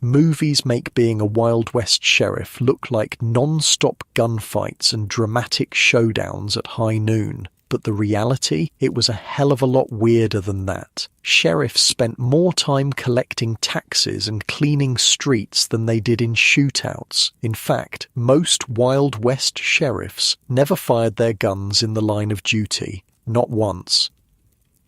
Movies make being a Wild West sheriff look like non-stop gunfights and dramatic showdowns at high noon. But the reality? It was a hell of a lot weirder than that. Sheriffs spent more time collecting taxes and cleaning streets than they did in shootouts. In fact, most Wild West sheriffs never fired their guns in the line of duty. Not once.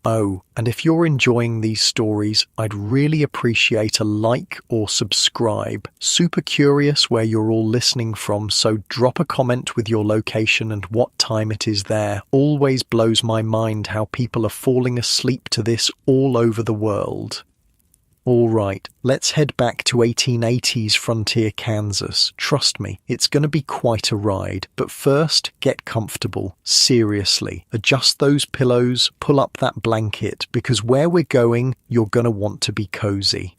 Oh, and if you're enjoying these stories, I'd really appreciate a like or subscribe. Super curious where you're all listening from, so drop a comment with your location and what time it is there. Always blows my mind how people are falling asleep to this all over the world. All right, let's head back to 1880s frontier Kansas. Trust me, it's going to be quite a ride. But first, get comfortable. Seriously, adjust those pillows, pull up that blanket, because where we're going, you're going to want to be cozy.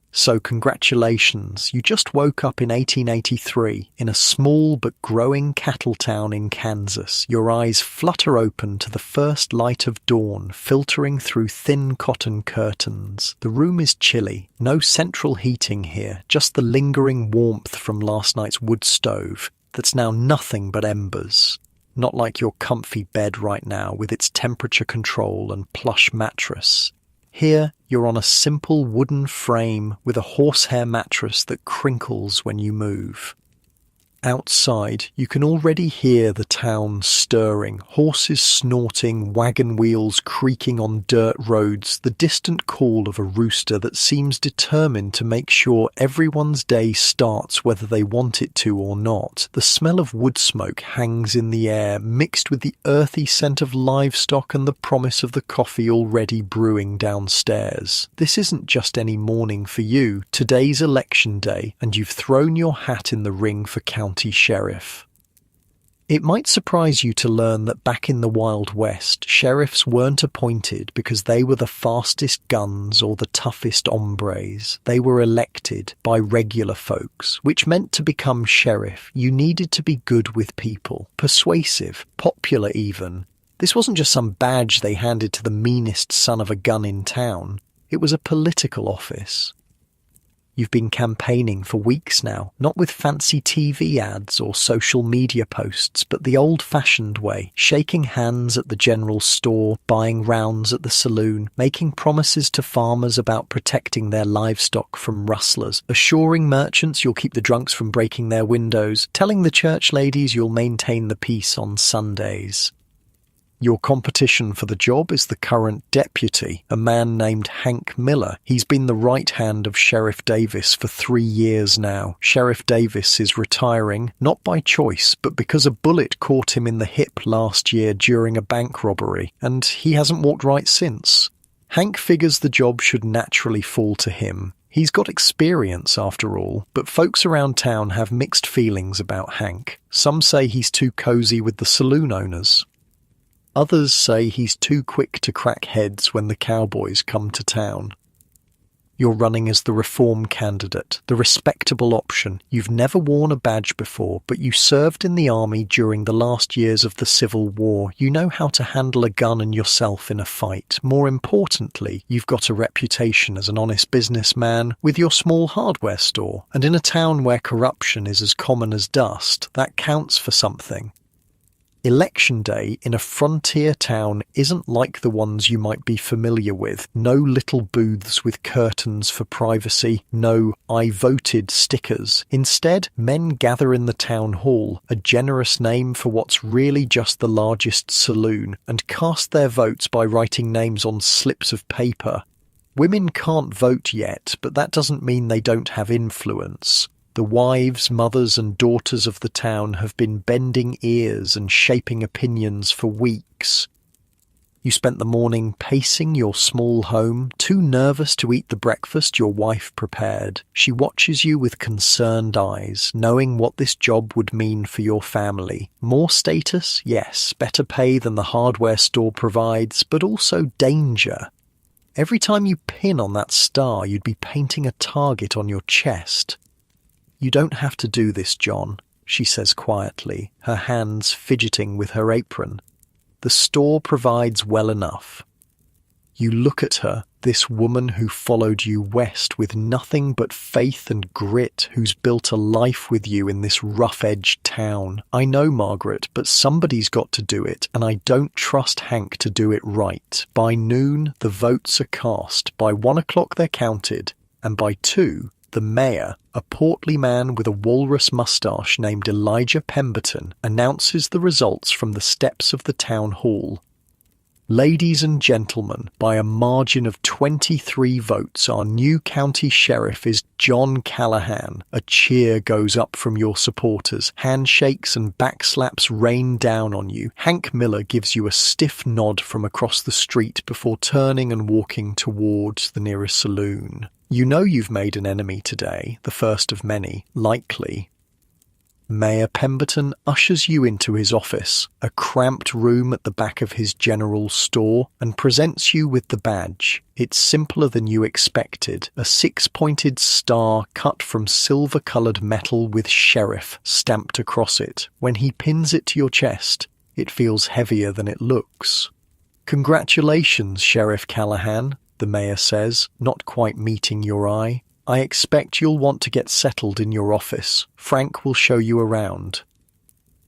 So congratulations, you just woke up in 1883 in a small but growing cattle town in Kansas. Your eyes flutter open to the first light of dawn filtering through thin cotton curtains. The room is chilly, no central heating here, just the lingering warmth from last night's wood stove that's now nothing but embers. Not like your comfy bed right now with its temperature control and plush mattress. Here, you're on a simple wooden frame with a horsehair mattress that crinkles when you move. Outside, you can already hear the town stirring, horses snorting, wagon wheels creaking on dirt roads, the distant call of a rooster that seems determined to make sure everyone's day starts whether they want it to or not. The smell of wood smoke hangs in the air, mixed with the earthy scent of livestock and the promise of the coffee already brewing downstairs. This isn't just any morning for you. Today's election day, and you've thrown your hat in the ring for county sheriff. It might surprise you to learn that back in the Wild West, sheriffs weren't appointed because they were the fastest guns or the toughest hombres. They were elected by regular folks, which meant to become sheriff, you needed to be good with people, persuasive, popular even. This wasn't just some badge they handed to the meanest son of a gun in town. It was a political office. You've been campaigning for weeks now, not with fancy TV ads or social media posts, but the old-fashioned way, shaking hands at the general store, buying rounds at the saloon, making promises to farmers about protecting their livestock from rustlers, assuring merchants you'll keep the drunks from breaking their windows, telling the church ladies you'll maintain the peace on Sundays. Your competition for the job is the current deputy, a man named Hank Miller. He's been the right hand of Sheriff Davis for 3 years now. Sheriff Davis is retiring, not by choice, but because a bullet caught him in the hip last year during a bank robbery, and he hasn't walked right since. Hank figures the job should naturally fall to him. He's got experience after all, but folks around town have mixed feelings about Hank. Some say he's too cozy with the saloon owners. Others say he's too quick to crack heads when the cowboys come to town. You're running as the reform candidate, the respectable option. You've never worn a badge before, but you served in the army during the last years of the Civil War. You know how to handle a gun and yourself in a fight. More importantly, you've got a reputation as an honest businessman with your small hardware store. And in a town where corruption is as common as dust, that counts for something. Election day in a frontier town isn't like the ones you might be familiar with. No little booths with curtains for privacy, no "I voted" stickers. Instead, men gather in the town hall, a generous name for what's really just the largest saloon, and cast their votes by writing names on slips of paper. Women can't vote yet, but that doesn't mean they don't have influence. The wives, mothers and daughters of the town have been bending ears and shaping opinions for weeks. You spent the morning pacing your small home, too nervous to eat the breakfast your wife prepared. She watches you with concerned eyes, knowing what this job would mean for your family. More status? Yes. Better pay than the hardware store provides, but also danger. Every time you pin on that star, you'd be painting a target on your chest. "You don't have to do this, John," she says quietly, her hands fidgeting with her apron. "The store provides well enough." You look at her, This woman who followed you west with nothing but faith and grit, who's built a life with you in this rough-edged town. I know, Margaret, but somebody's got to do it, and I don't trust Hank to do it right. By noon, the votes are cast. By 1 o'clock, they're counted. And by 2, the mayor, a portly man with a walrus moustache named Elijah Pemberton, announces the results from the steps of the town hall. Ladies and gentlemen, by a margin of 23 votes, our new county sheriff is John Callahan. A cheer goes up from your supporters. Handshakes and backslaps rain down on you. Hank Miller gives you a stiff nod from across the street before turning and walking towards the nearest saloon. You know you've made an enemy today, the first of many, likely. Mayor Pemberton ushers you into his office, a cramped room at the back of his general store, and presents you with the badge. It's simpler than you expected, a 6-pointed star cut from silver-coloured metal with sheriff stamped across it. When he pins it to your chest, it feels heavier than it looks. "Congratulations, Sheriff Callahan," the mayor says, not quite meeting your eye. "I expect you'll want to get settled in your office. Frank will show you around."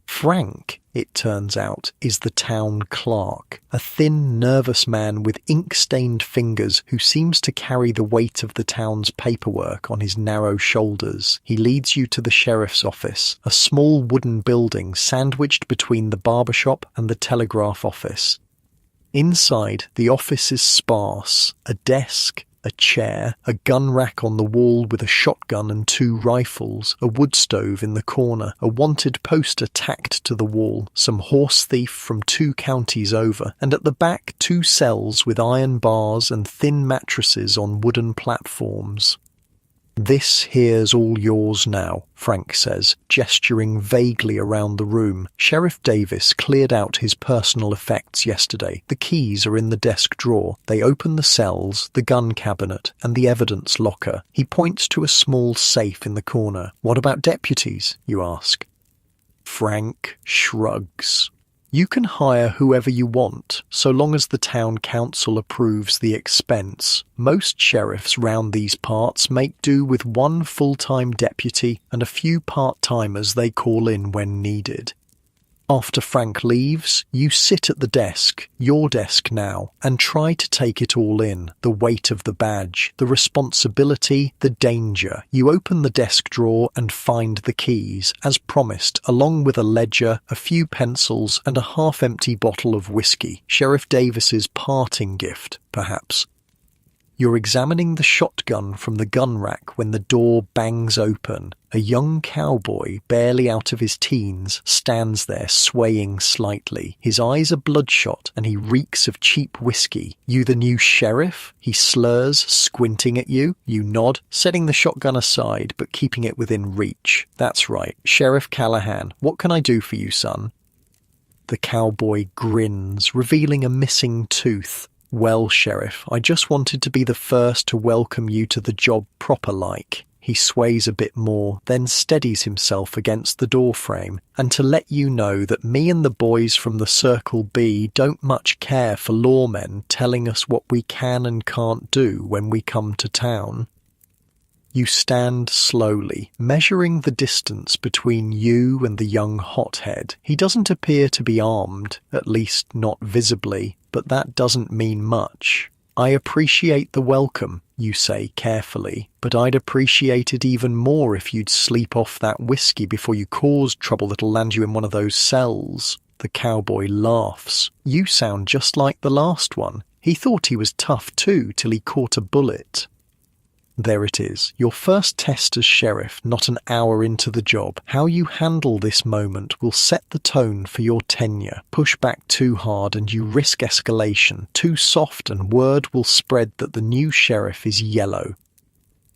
Frank, it turns out, is the town clerk, a thin, nervous man with ink-stained fingers who seems to carry the weight of the town's paperwork on his narrow shoulders. He leads you to the sheriff's office, a small wooden building sandwiched between the barbershop and the telegraph office. Inside, the office is sparse: a desk, a chair, a gun rack on the wall with a shotgun and 2 rifles, a wood stove in the corner, a wanted poster tacked to the wall, some horse thief from 2 counties over, and at the back 2 cells with iron bars and thin mattresses on wooden platforms. "This here's all yours now," Frank says, gesturing vaguely around the room. "Sheriff Davis cleared out his personal effects yesterday. The keys are in the desk drawer. They open the cells, the gun cabinet, and the evidence locker." He points to a small safe in the corner. "What about deputies?" you ask. Frank shrugs. "You can hire whoever you want, so long as the town council approves the expense. Most sheriffs round these parts make do with 1 full-time deputy and a few part-timers they call in when needed." After Frank leaves, you sit at the desk, your desk now, and try to take it all in. The weight of the badge, the responsibility, the danger. You open the desk drawer and find the keys, as promised, along with a ledger, a few pencils, and a half-empty bottle of whiskey. Sheriff Davis's parting gift, perhaps. You're examining the shotgun from the gun rack when the door bangs open. A young cowboy, barely out of his teens, stands there swaying slightly. His eyes are bloodshot and he reeks of cheap whiskey. "You the new sheriff?" he slurs, squinting at you. You nod, setting the shotgun aside but keeping it within reach. "That's right, Sheriff Callahan. What can I do for you, son?" The cowboy grins, revealing a missing tooth. "Well, Sheriff, I just wanted to be the first to welcome you to the job proper-like." He sways a bit more, then steadies himself against the doorframe, "and to let you know that me and the boys from the Circle B don't much care for lawmen telling us what we can and can't do when we come to town." You stand slowly, measuring the distance between you and the young hothead. He doesn't appear to be armed, at least not visibly, but that doesn't mean much. "I appreciate the welcome," you say carefully, "but I'd appreciate it even more if you'd sleep off that whiskey before you cause trouble that'll land you in one of those cells." The cowboy laughs. "You sound just like the last one. He thought he was tough too till he caught a bullet." There it is, your first test as sheriff, not an hour into the job. How you handle this moment will set the tone for your tenure. Push back too hard and you risk escalation. Too soft and word will spread that the new sheriff is yellow.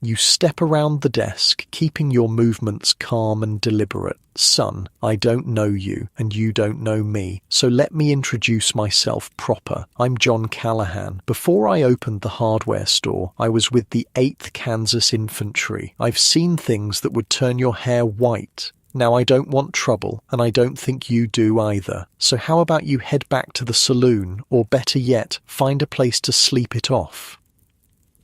You step around the desk, keeping your movements calm and deliberate. "Son, I don't know you, and you don't know me, so let me introduce myself proper. I'm John Callahan. Before I opened the hardware store, I was with the 8th Kansas Infantry. I've seen things that would turn your hair white. Now I don't want trouble, and I don't think you do either. So how about you head back to the saloon, or better yet, find a place to sleep it off?"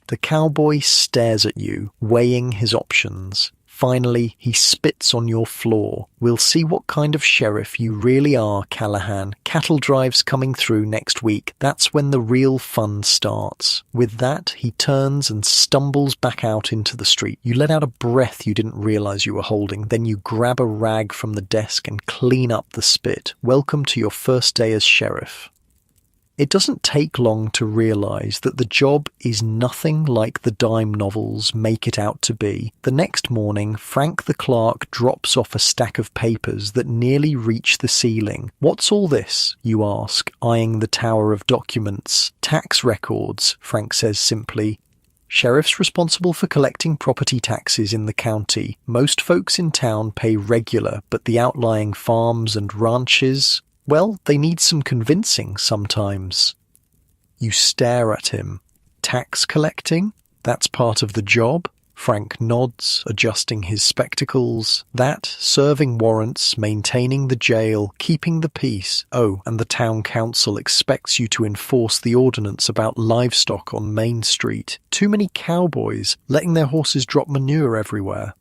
The cowboy stares at you, weighing his options. Finally, he spits on your floor. We'll see what kind of sheriff you really are, Callahan. Cattle drives coming through next week. That's when the real fun starts. With that, he turns and stumbles back out into the street. You let out a breath you didn't realize you were holding. Then you grab a rag from the desk and clean up the spit. Welcome to your first day as sheriff. It doesn't take long to realize that the job is nothing like the dime novels make it out to be. The next morning, Frank the clerk drops off a stack of papers that nearly reach the ceiling. "What's all this?" you ask, eyeing the tower of documents. "Tax records," Frank says simply. "Sheriff's responsible for collecting property taxes in the county. Most folks in town pay regular, but the outlying farms and ranches, well, they need some convincing sometimes." You stare at him. "Tax collecting? That's part of the job?" Frank nods, adjusting his spectacles. "That, serving warrants, maintaining the jail, keeping the peace. Oh, and the town council expects you to enforce the ordinance about livestock on Main Street. Too many cowboys, letting their horses drop manure everywhere."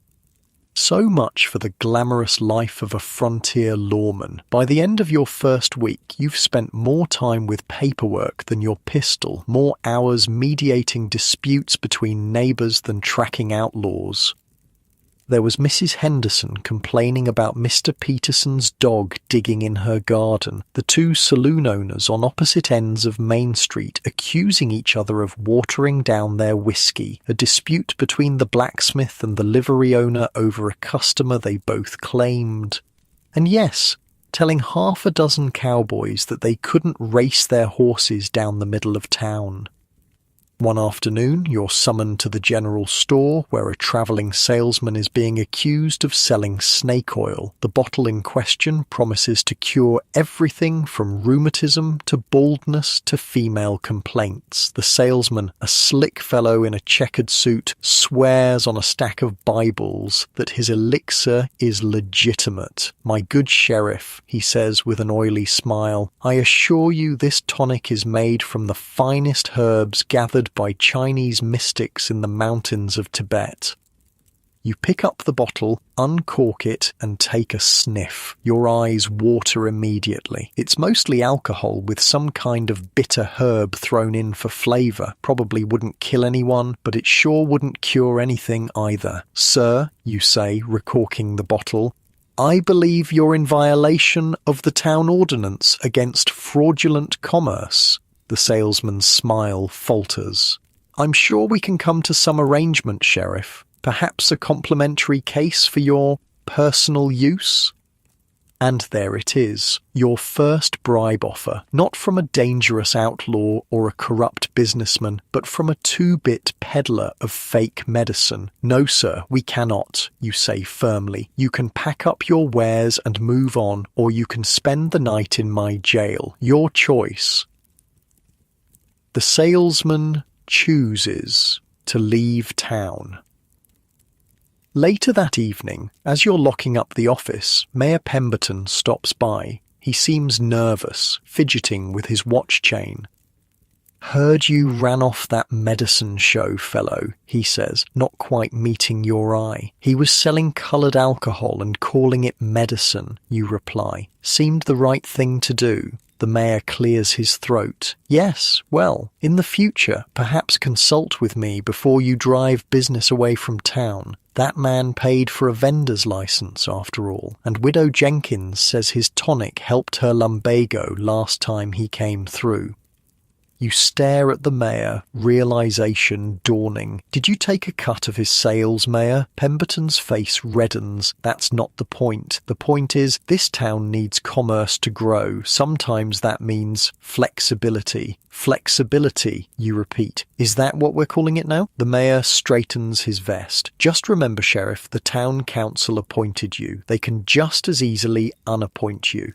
So much for the glamorous life of a frontier lawman. By the end of your first week, you've spent more time with paperwork than your pistol, more hours mediating disputes between neighbors than tracking outlaws. There was Mrs. Henderson complaining about Mr. Peterson's dog digging in her garden, the two saloon owners on opposite ends of Main Street accusing each other of watering down their whiskey, a dispute between the blacksmith and the livery owner over a customer they both claimed. And yes, telling half a dozen cowboys that they couldn't race their horses down the middle of town. One afternoon, you're summoned to the general store where a traveling salesman is being accused of selling snake oil. The bottle in question promises to cure everything from rheumatism to baldness to female complaints. The salesman, a slick fellow in a checkered suit, swears on a stack of Bibles that his elixir is legitimate. "My good sheriff," he says with an oily smile, "I assure you this tonic is made from the finest herbs gathered by Chinese mystics in the mountains of Tibet." You pick up the bottle, uncork it, and take a sniff. Your eyes water immediately. It's mostly alcohol with some kind of bitter herb thrown in for flavor. Probably wouldn't kill anyone, but it sure wouldn't cure anything either. "Sir," you say, recorking the bottle, "I believe you're in violation of the town ordinance against fraudulent commerce." The salesman's smile falters. "I'm sure we can come to some arrangement, Sheriff. Perhaps a complimentary case for your personal use?" And there it is, your first bribe offer, not from a dangerous outlaw or a corrupt businessman, but from a two-bit peddler of fake medicine. "No, sir, we cannot," you say firmly. "You can pack up your wares and move on, or you can spend the night in my jail. Your choice." The salesman chooses to leave town. Later that evening, as you're locking up the office, Mayor Pemberton stops by. He seems nervous, fidgeting with his watch chain. "Heard you ran off that medicine show fellow," he says, not quite meeting your eye. "He was selling coloured alcohol and calling it medicine," you reply. "Seemed the right thing to do." The mayor clears his throat. "Yes, well, in the future, perhaps consult with me before you drive business away from town. That man paid for a vendor's license, after all, and Widow Jenkins says his tonic helped her lumbago last time he came through." You stare at the mayor, realization dawning. "Did you take a cut of his sales, Mayor?" Pemberton's face reddens. "That's not the point. The point is, this town needs commerce to grow. Sometimes that means flexibility." "Flexibility," you repeat. "Is that what we're calling it now?" The mayor straightens his vest. "Just remember, Sheriff, the town council appointed you. They can just as easily unappoint you."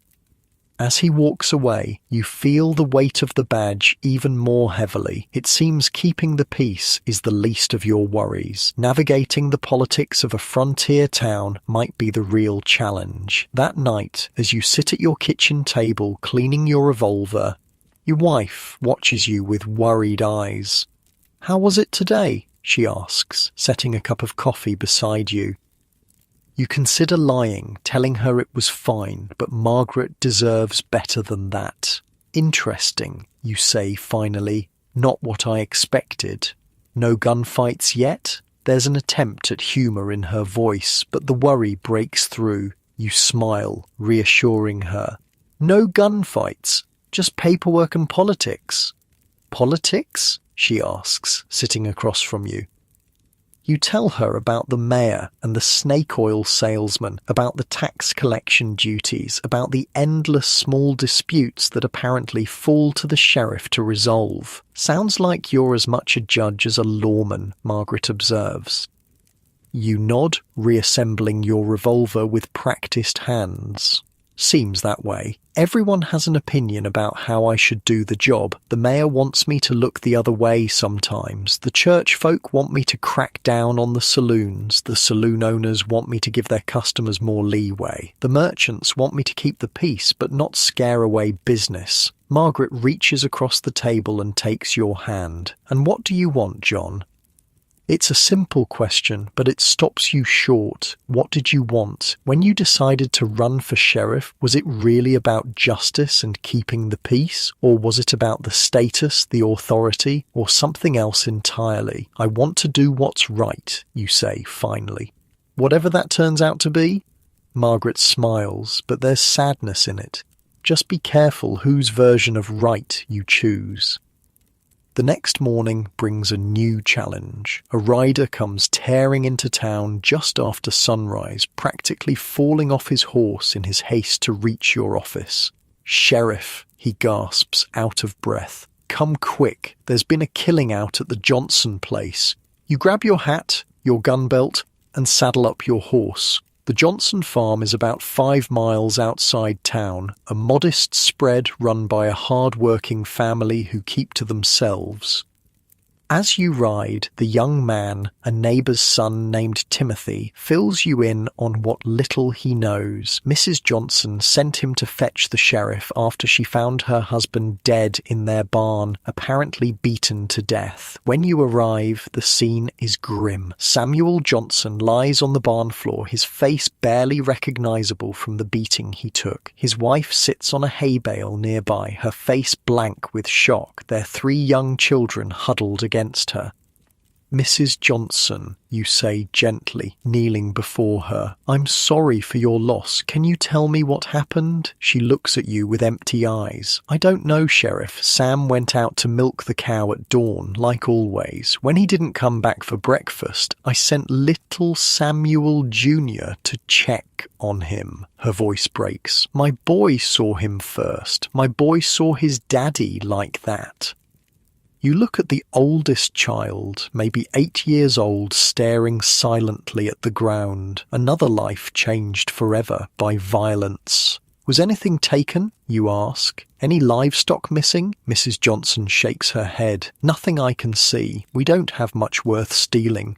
As he walks away, you feel the weight of the badge even more heavily. It seems keeping the peace is the least of your worries. Navigating the politics of a frontier town might be the real challenge. That night, as you sit at your kitchen table cleaning your revolver, your wife watches you with worried eyes. "How was it today?" she asks, setting a cup of coffee beside you. You consider lying, telling her it was fine, but Margaret deserves better than that. "Interesting," you say finally. "Not what I expected." "No gunfights yet?" There's an attempt at humour in her voice, but the worry breaks through. You smile, reassuring her. "No gunfights, just paperwork and politics." "Politics?" she asks, sitting across from you. You tell her about the mayor and the snake oil salesman, about the tax collection duties, about the endless small disputes that apparently fall to the sheriff to resolve. "Sounds like you're as much a judge as a lawman," Margaret observes. You nod, reassembling your revolver with practiced hands. "Seems that way. Everyone has an opinion about how I should do the job. The mayor wants me to look the other way sometimes. The church folk want me to crack down on the saloons. The saloon owners want me to give their customers more leeway. The merchants want me to keep the peace but not scare away business." Margaret reaches across the table and takes your hand. "And what do you want, John?" It's a simple question, but it stops you short. What did you want? When you decided to run for sheriff, was it really about justice and keeping the peace? Or was it about the status, the authority, or something else entirely? "I want to do what's right," you say finally. "Whatever that turns out to be?" Margaret smiles, but there's sadness in it. Just be careful whose version of right you choose. The next morning brings a new challenge. A rider comes tearing into town just after sunrise, practically falling off his horse in his haste to reach your office. "Sheriff," he gasps, out of breath. "Come quick, there's been a killing out at the Johnson place." You grab your hat, your gun belt, and saddle up your horse. The Johnson farm is about 5 miles outside town, a modest spread run by a hard-working family who keep to themselves. As you ride, the young man, a neighbour's son named Timothy, fills you in on what little he knows. Mrs. Johnson sent him to fetch the sheriff after she found her husband dead in their barn, apparently beaten to death. When you arrive, the scene is grim. Samuel Johnson lies on the barn floor, his face barely recognisable from the beating he took. His wife sits on a hay bale nearby, her face blank with shock, their 3 young children huddled against her. "Mrs. Johnson," you say gently, kneeling before her, "I'm sorry for your loss. Can you tell me what happened?" She looks at you with empty eyes. "I don't know, Sheriff. Sam went out to milk the cow at dawn, like always. When he didn't come back for breakfast, I sent little Samuel Jr. to check on him." Her voice breaks. "My boy saw him first. My boy saw his daddy like that." You look at the oldest child, maybe 8 years old, staring silently at the ground. Another life changed forever by violence. "Was anything taken?" you ask. "Any livestock missing?" Mrs. Johnson shakes her head. "Nothing I can see. We don't have much worth stealing."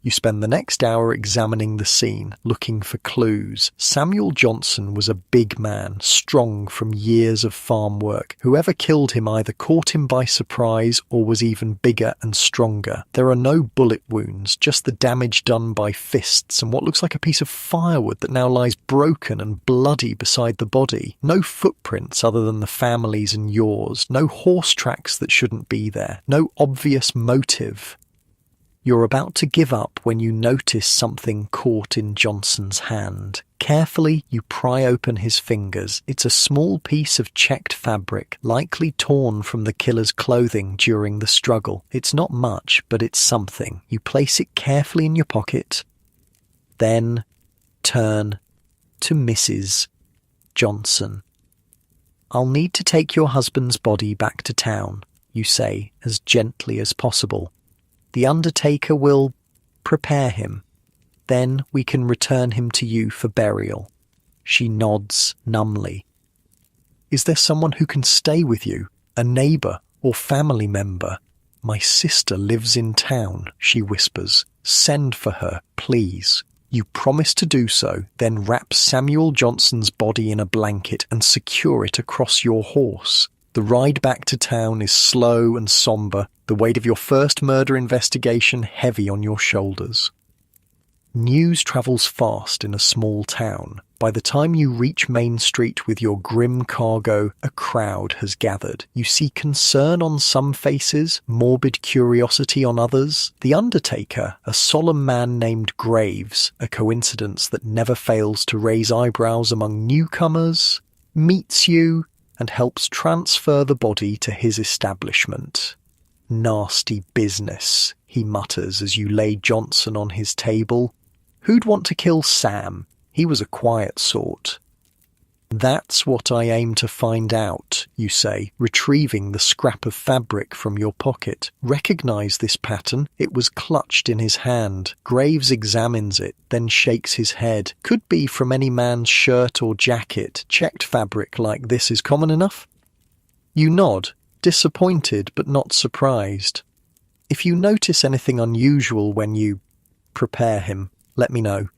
You spend the next hour examining the scene, looking for clues. Samuel Johnson was a big man, strong from years of farm work. Whoever killed him either caught him by surprise or was even bigger and stronger. There are no bullet wounds, just the damage done by fists and what looks like a piece of firewood that now lies broken and bloody beside the body. No footprints other than the family's and yours. No horse tracks that shouldn't be there. No obvious motive. You're about to give up when you notice something caught in Johnson's hand. Carefully, you pry open his fingers. It's a small piece of checked fabric, likely torn from the killer's clothing during the struggle. It's not much, but it's something. You place it carefully in your pocket, then turn to Mrs. Johnson. "I'll need to take your husband's body back to town," you say, as gently as possible. "The undertaker will prepare him. Then we can return him to you for burial." She nods numbly. "Is there someone who can stay with you? A neighbour or family member?" "My sister lives in town," she whispers. "Send for her, please." You promise to do so, then wrap Samuel Johnson's body in a blanket and secure it across your horse. The ride back to town is slow and somber, the weight of your first murder investigation heavy on your shoulders. News travels fast in a small town. By the time you reach Main Street with your grim cargo, a crowd has gathered. You see concern on some faces, morbid curiosity on others. The undertaker, a solemn man named Graves, a coincidence that never fails to raise eyebrows among newcomers, meets you and helps transfer the body to his establishment. "Nasty business," he mutters as you lay Johnson on his table. "Who'd want to kill Sam? He was a quiet sort." "That's what I aim to find out," you say, retrieving the scrap of fabric from your pocket. "Recognize this pattern? It was clutched in his hand." Graves examines it, then shakes his head. "Could be from any man's shirt or jacket. Checked fabric like this is common enough?" You nod, disappointed but not surprised. "If you notice anything unusual when you prepare him, let me know."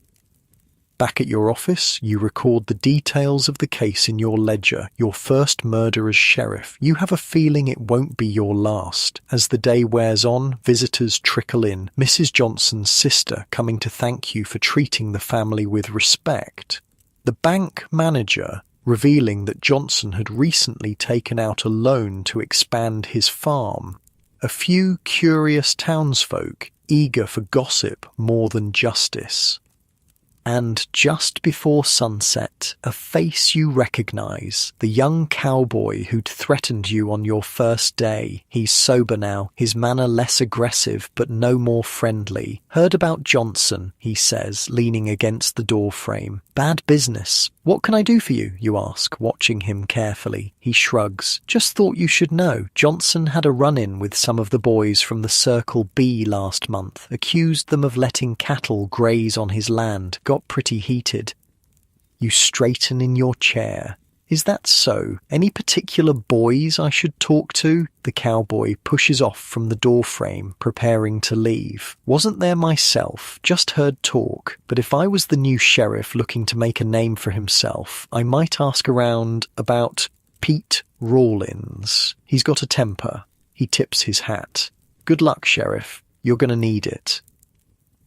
Back at your office, you record the details of the case in your ledger, your first murder as sheriff. You have a feeling it won't be your last. As the day wears on, visitors trickle in. Mrs. Johnson's sister coming to thank you for treating the family with respect. The bank manager revealing that Johnson had recently taken out a loan to expand his farm. A few curious townsfolk eager for gossip more than justice. And just before sunset, a face you recognize, the young cowboy who'd threatened you on your first day. He's sober now, his manner less aggressive but no more friendly. "Heard about Johnson," he says, leaning against the doorframe. "Bad business. What can I do for you?" you ask, watching him carefully. He shrugs. "Just thought you should know. Johnson had a run-in with some of the boys from the Circle B last month, accused them of letting cattle graze on his land. Got pretty heated." You straighten in your chair. "Is that so? Any particular boys I should talk to?" The cowboy pushes off from the doorframe, preparing to leave. "Wasn't there myself, just heard talk. But if I was the new sheriff looking to make a name for himself, I might ask around about Pete Rawlins. He's got a temper." He tips his hat. "Good luck, Sheriff. You're going to need it."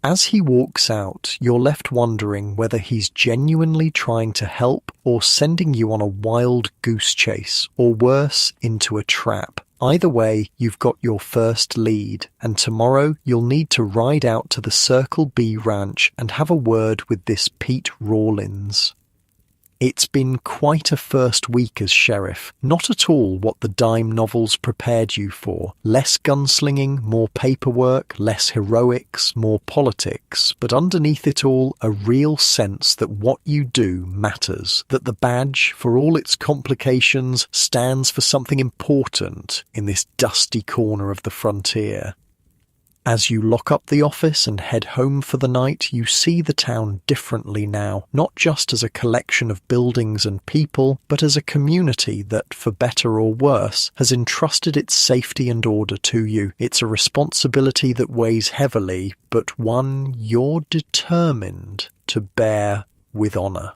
As he walks out, you're left wondering whether he's genuinely trying to help or sending you on a wild goose chase, or worse, into a trap. Either way, you've got your first lead, and tomorrow you'll need to ride out to the Circle B ranch and have a word with this Pete Rawlins. It's been quite a first week as sheriff, not at all what the dime novels prepared you for. Less gunslinging, more paperwork, less heroics, more politics, but underneath it all a real sense that what you do matters, that the badge, for all its complications, stands for something important in this dusty corner of the frontier. As you lock up the office and head home for the night, you see the town differently now, not just as a collection of buildings and people, but as a community that, for better or worse, has entrusted its safety and order to you. It's a responsibility that weighs heavily, but one you're determined to bear with honor.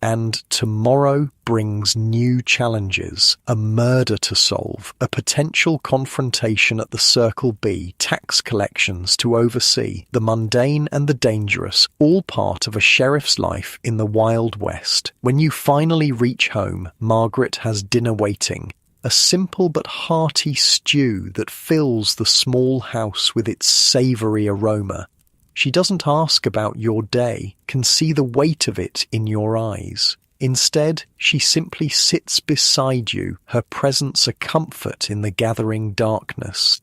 And tomorrow brings new challenges, a murder to solve, a potential confrontation at the Circle B, tax collections to oversee, the mundane and the dangerous, all part of a sheriff's life in the Wild West. When you finally reach home, Margaret has dinner waiting, a simple but hearty stew that fills the small house with its savoury aroma. She doesn't ask about your day, can see the weight of it in your eyes. Instead, she simply sits beside you, her presence a comfort in the gathering darkness.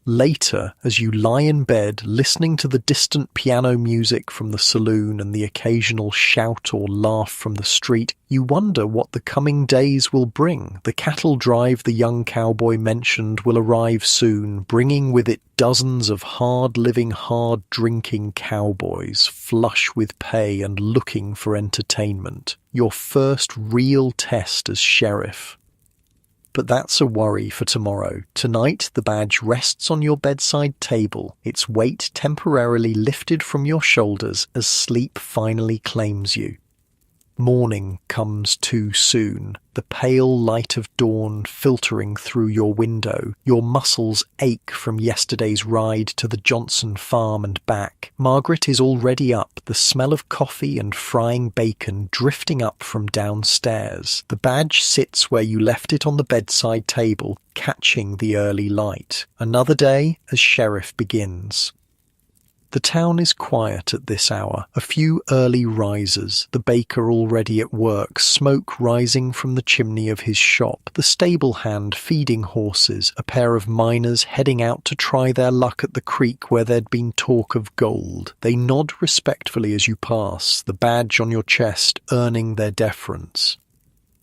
Later, as you lie in bed listening to the distant piano music from the saloon and the occasional shout or laugh from the street, you wonder what the coming days will bring. The cattle drive the young cowboy mentioned will arrive soon, bringing with it dozens of hard-living, hard-drinking cowboys, flush with pay and looking for entertainment. Your first real test as sheriff. But that's a worry for tomorrow. Tonight, the badge rests on your bedside table, its weight temporarily lifted from your shoulders as sleep finally claims you. Morning comes too soon, the pale light of dawn filtering through your window. Your muscles ache from yesterday's ride to the Johnson farm and back. Margaret is already up, the smell of coffee and frying bacon drifting up from downstairs. The badge sits where you left it on the bedside table, catching the early light. Another day as sheriff begins. The town is quiet at this hour. A few early risers, the baker already at work, smoke rising from the chimney of his shop, the stable hand feeding horses, a pair of miners heading out to try their luck at the creek where there'd been talk of gold. They nod respectfully as you pass, the badge on your chest earning their deference.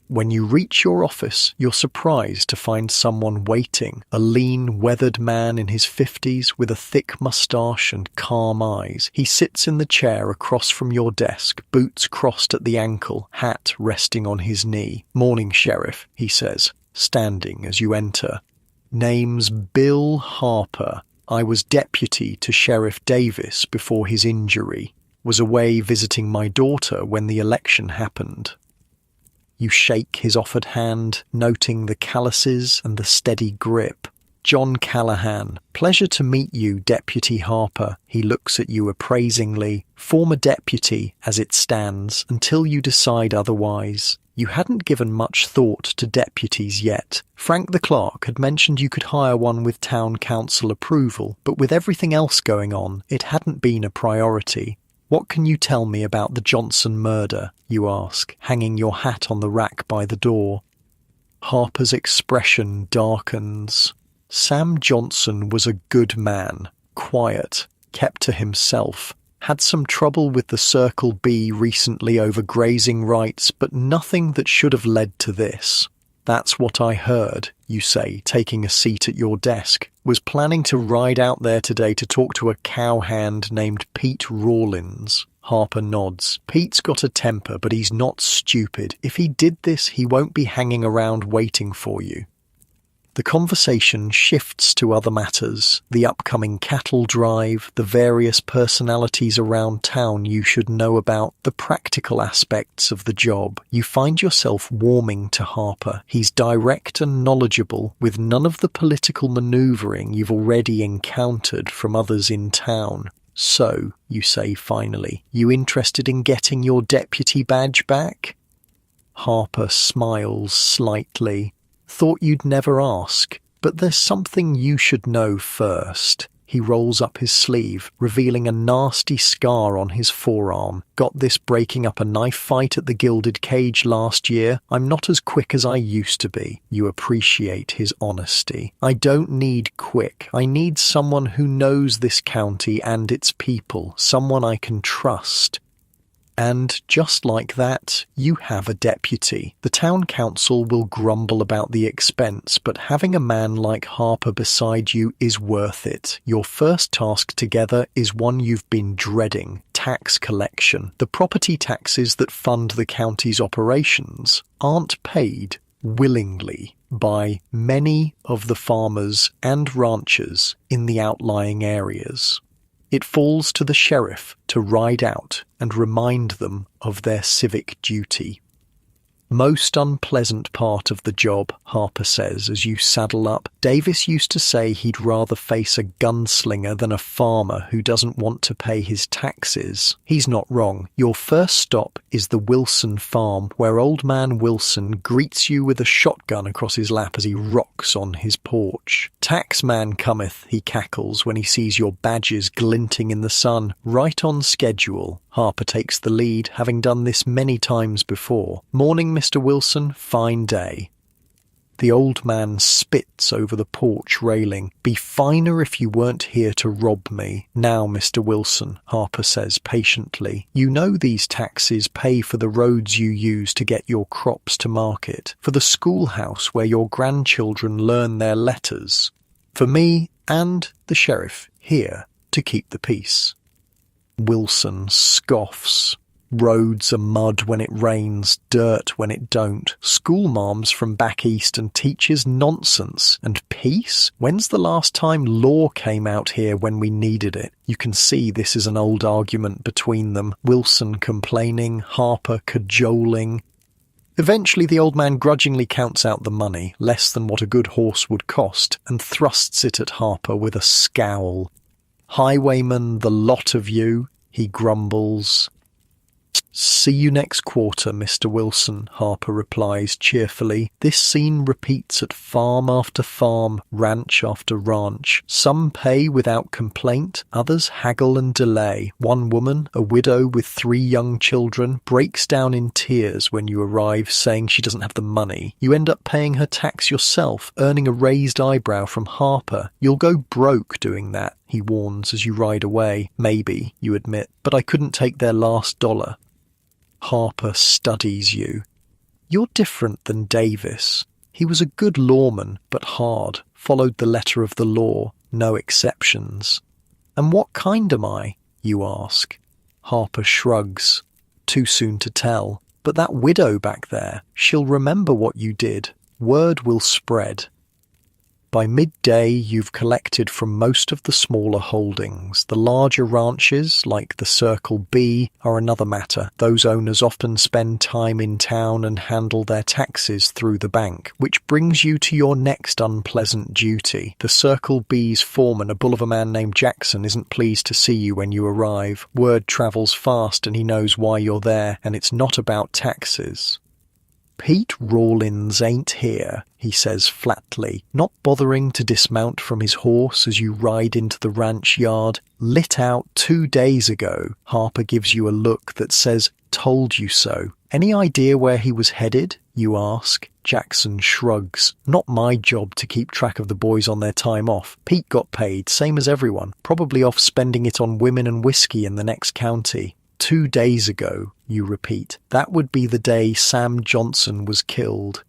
When you reach your office, you're surprised to find someone waiting, a lean, weathered man in his 50s with a thick moustache and calm eyes. He sits in the chair across from your desk, boots crossed at the ankle, hat resting on his knee. "Morning, Sheriff," he says, standing as you enter. "Name's Bill Harper. I was deputy to Sheriff Davis before his injury. Was away visiting my daughter when the election happened." You shake his offered hand, noting the calluses and the steady grip. "John Callahan. Pleasure to meet you, Deputy Harper." He looks at you appraisingly. "Former deputy, as it stands, until you decide otherwise." You hadn't given much thought to deputies yet. Frank the clerk had mentioned you could hire one with town council approval, but with everything else going on, it hadn't been a priority. "What can you tell me about the Johnson murder?" you ask, hanging your hat on the rack by the door. Harper's expression darkens. Sam Johnson was a good man, quiet, kept to himself, had some trouble with the Circle B recently over grazing rights, but nothing that should have led to this. "That's what I heard," you say, taking a seat at your desk. "Was planning to ride out there today to talk to a cowhand named Pete Rawlins." Harper nods. "Pete's got a temper, but he's not stupid. If he did this, he won't be hanging around waiting for you." The conversation shifts to other matters, the upcoming cattle drive, the various personalities around town you should know about, the practical aspects of the job. You find yourself warming to Harper. He's direct and knowledgeable, with none of the political manoeuvring you've already encountered from others in town. "So," you say finally, "you interested in getting your deputy badge back?" Harper smiles slightly. "Thought you'd never ask, but there's something you should know first." He rolls up his sleeve, revealing a nasty scar on his forearm. "Got this breaking up a knife fight at the Gilded Cage last year. I'm not as quick as I used to be." You appreciate his honesty. "I don't need quick. I need someone who knows this county and its people, someone I can trust." And just like that, you have a deputy. The town council will grumble about the expense, but having a man like Harper beside you is worth it. Your first task together is one you've been dreading: tax collection. The property taxes that fund the county's operations aren't paid willingly by many of the farmers and ranchers in the outlying areas. It falls to the sheriff to ride out and remind them of their civic duty. "Most unpleasant part of the job," Harper says as you saddle up. "Davis used to say he'd rather face a gunslinger than a farmer who doesn't want to pay his taxes. He's not wrong. Your first stop is the Wilson farm, where old man Wilson greets you with a shotgun across his lap as he rocks on his porch. 'Taxman cometh,' he cackles when he sees your badges glinting in the sun. Right on schedule." Harper takes the lead, having done this many times before. "Morning, Mr. Wilson. Fine day." The old man spits over the porch railing. "Be finer if you weren't here to rob me." "Now, Mr. Wilson," Harper says patiently, "you know these taxes pay for the roads you use to get your crops to market, for the schoolhouse where your grandchildren learn their letters, for me and the sheriff here to keep the peace." Wilson scoffs. Roads are mud when it rains, dirt when it don't. School marms from back east and teaches nonsense. And peace? When's the last time law came out here when we needed it? You can see this is an old argument between them. Wilson complaining, Harper cajoling. Eventually the old man grudgingly counts out the money, less than what a good horse would cost, and thrusts it at Harper with a scowl. "Highwayman, the lot of you," he grumbles. "See you next quarter, Mr. Wilson," Harper replies cheerfully. This scene repeats at farm after farm, ranch after ranch. Some pay without complaint, others haggle and delay. One woman, a widow with 3 young children, breaks down in tears when you arrive, saying she doesn't have the money. You end up paying her tax yourself, earning a raised eyebrow from Harper. "You'll go broke doing that," he warns as you ride away. "Maybe," you admit, "but I couldn't take their last dollar." Harper studies you. "You're different than Davis. He was a good lawman, but hard, followed the letter of the law, no exceptions." "And what kind am I?" you ask. Harper shrugs. "Too soon to tell. But that widow back there, she'll remember what you did. Word will spread." By midday, you've collected from most of the smaller holdings. The larger ranches, like the Circle B, are another matter. Those owners often spend time in town and handle their taxes through the bank, which brings you to your next unpleasant duty. The Circle B's foreman, a bull of a man named Jackson, isn't pleased to see you when you arrive. Word travels fast and he knows why you're there, and it's not about taxes. "Pete Rawlins ain't here," he says flatly, not bothering to dismount from his horse as you ride into the ranch yard. "Lit out 2 days ago." Harper gives you a look that says, "Told you so." "Any idea where he was headed?" you ask. Jackson shrugs. "Not my job to keep track of the boys on their time off. Pete got paid, same as everyone, probably off spending it on women and whiskey in the next county." 2 days ago, you repeat. That would be the day Sam Johnson was killed.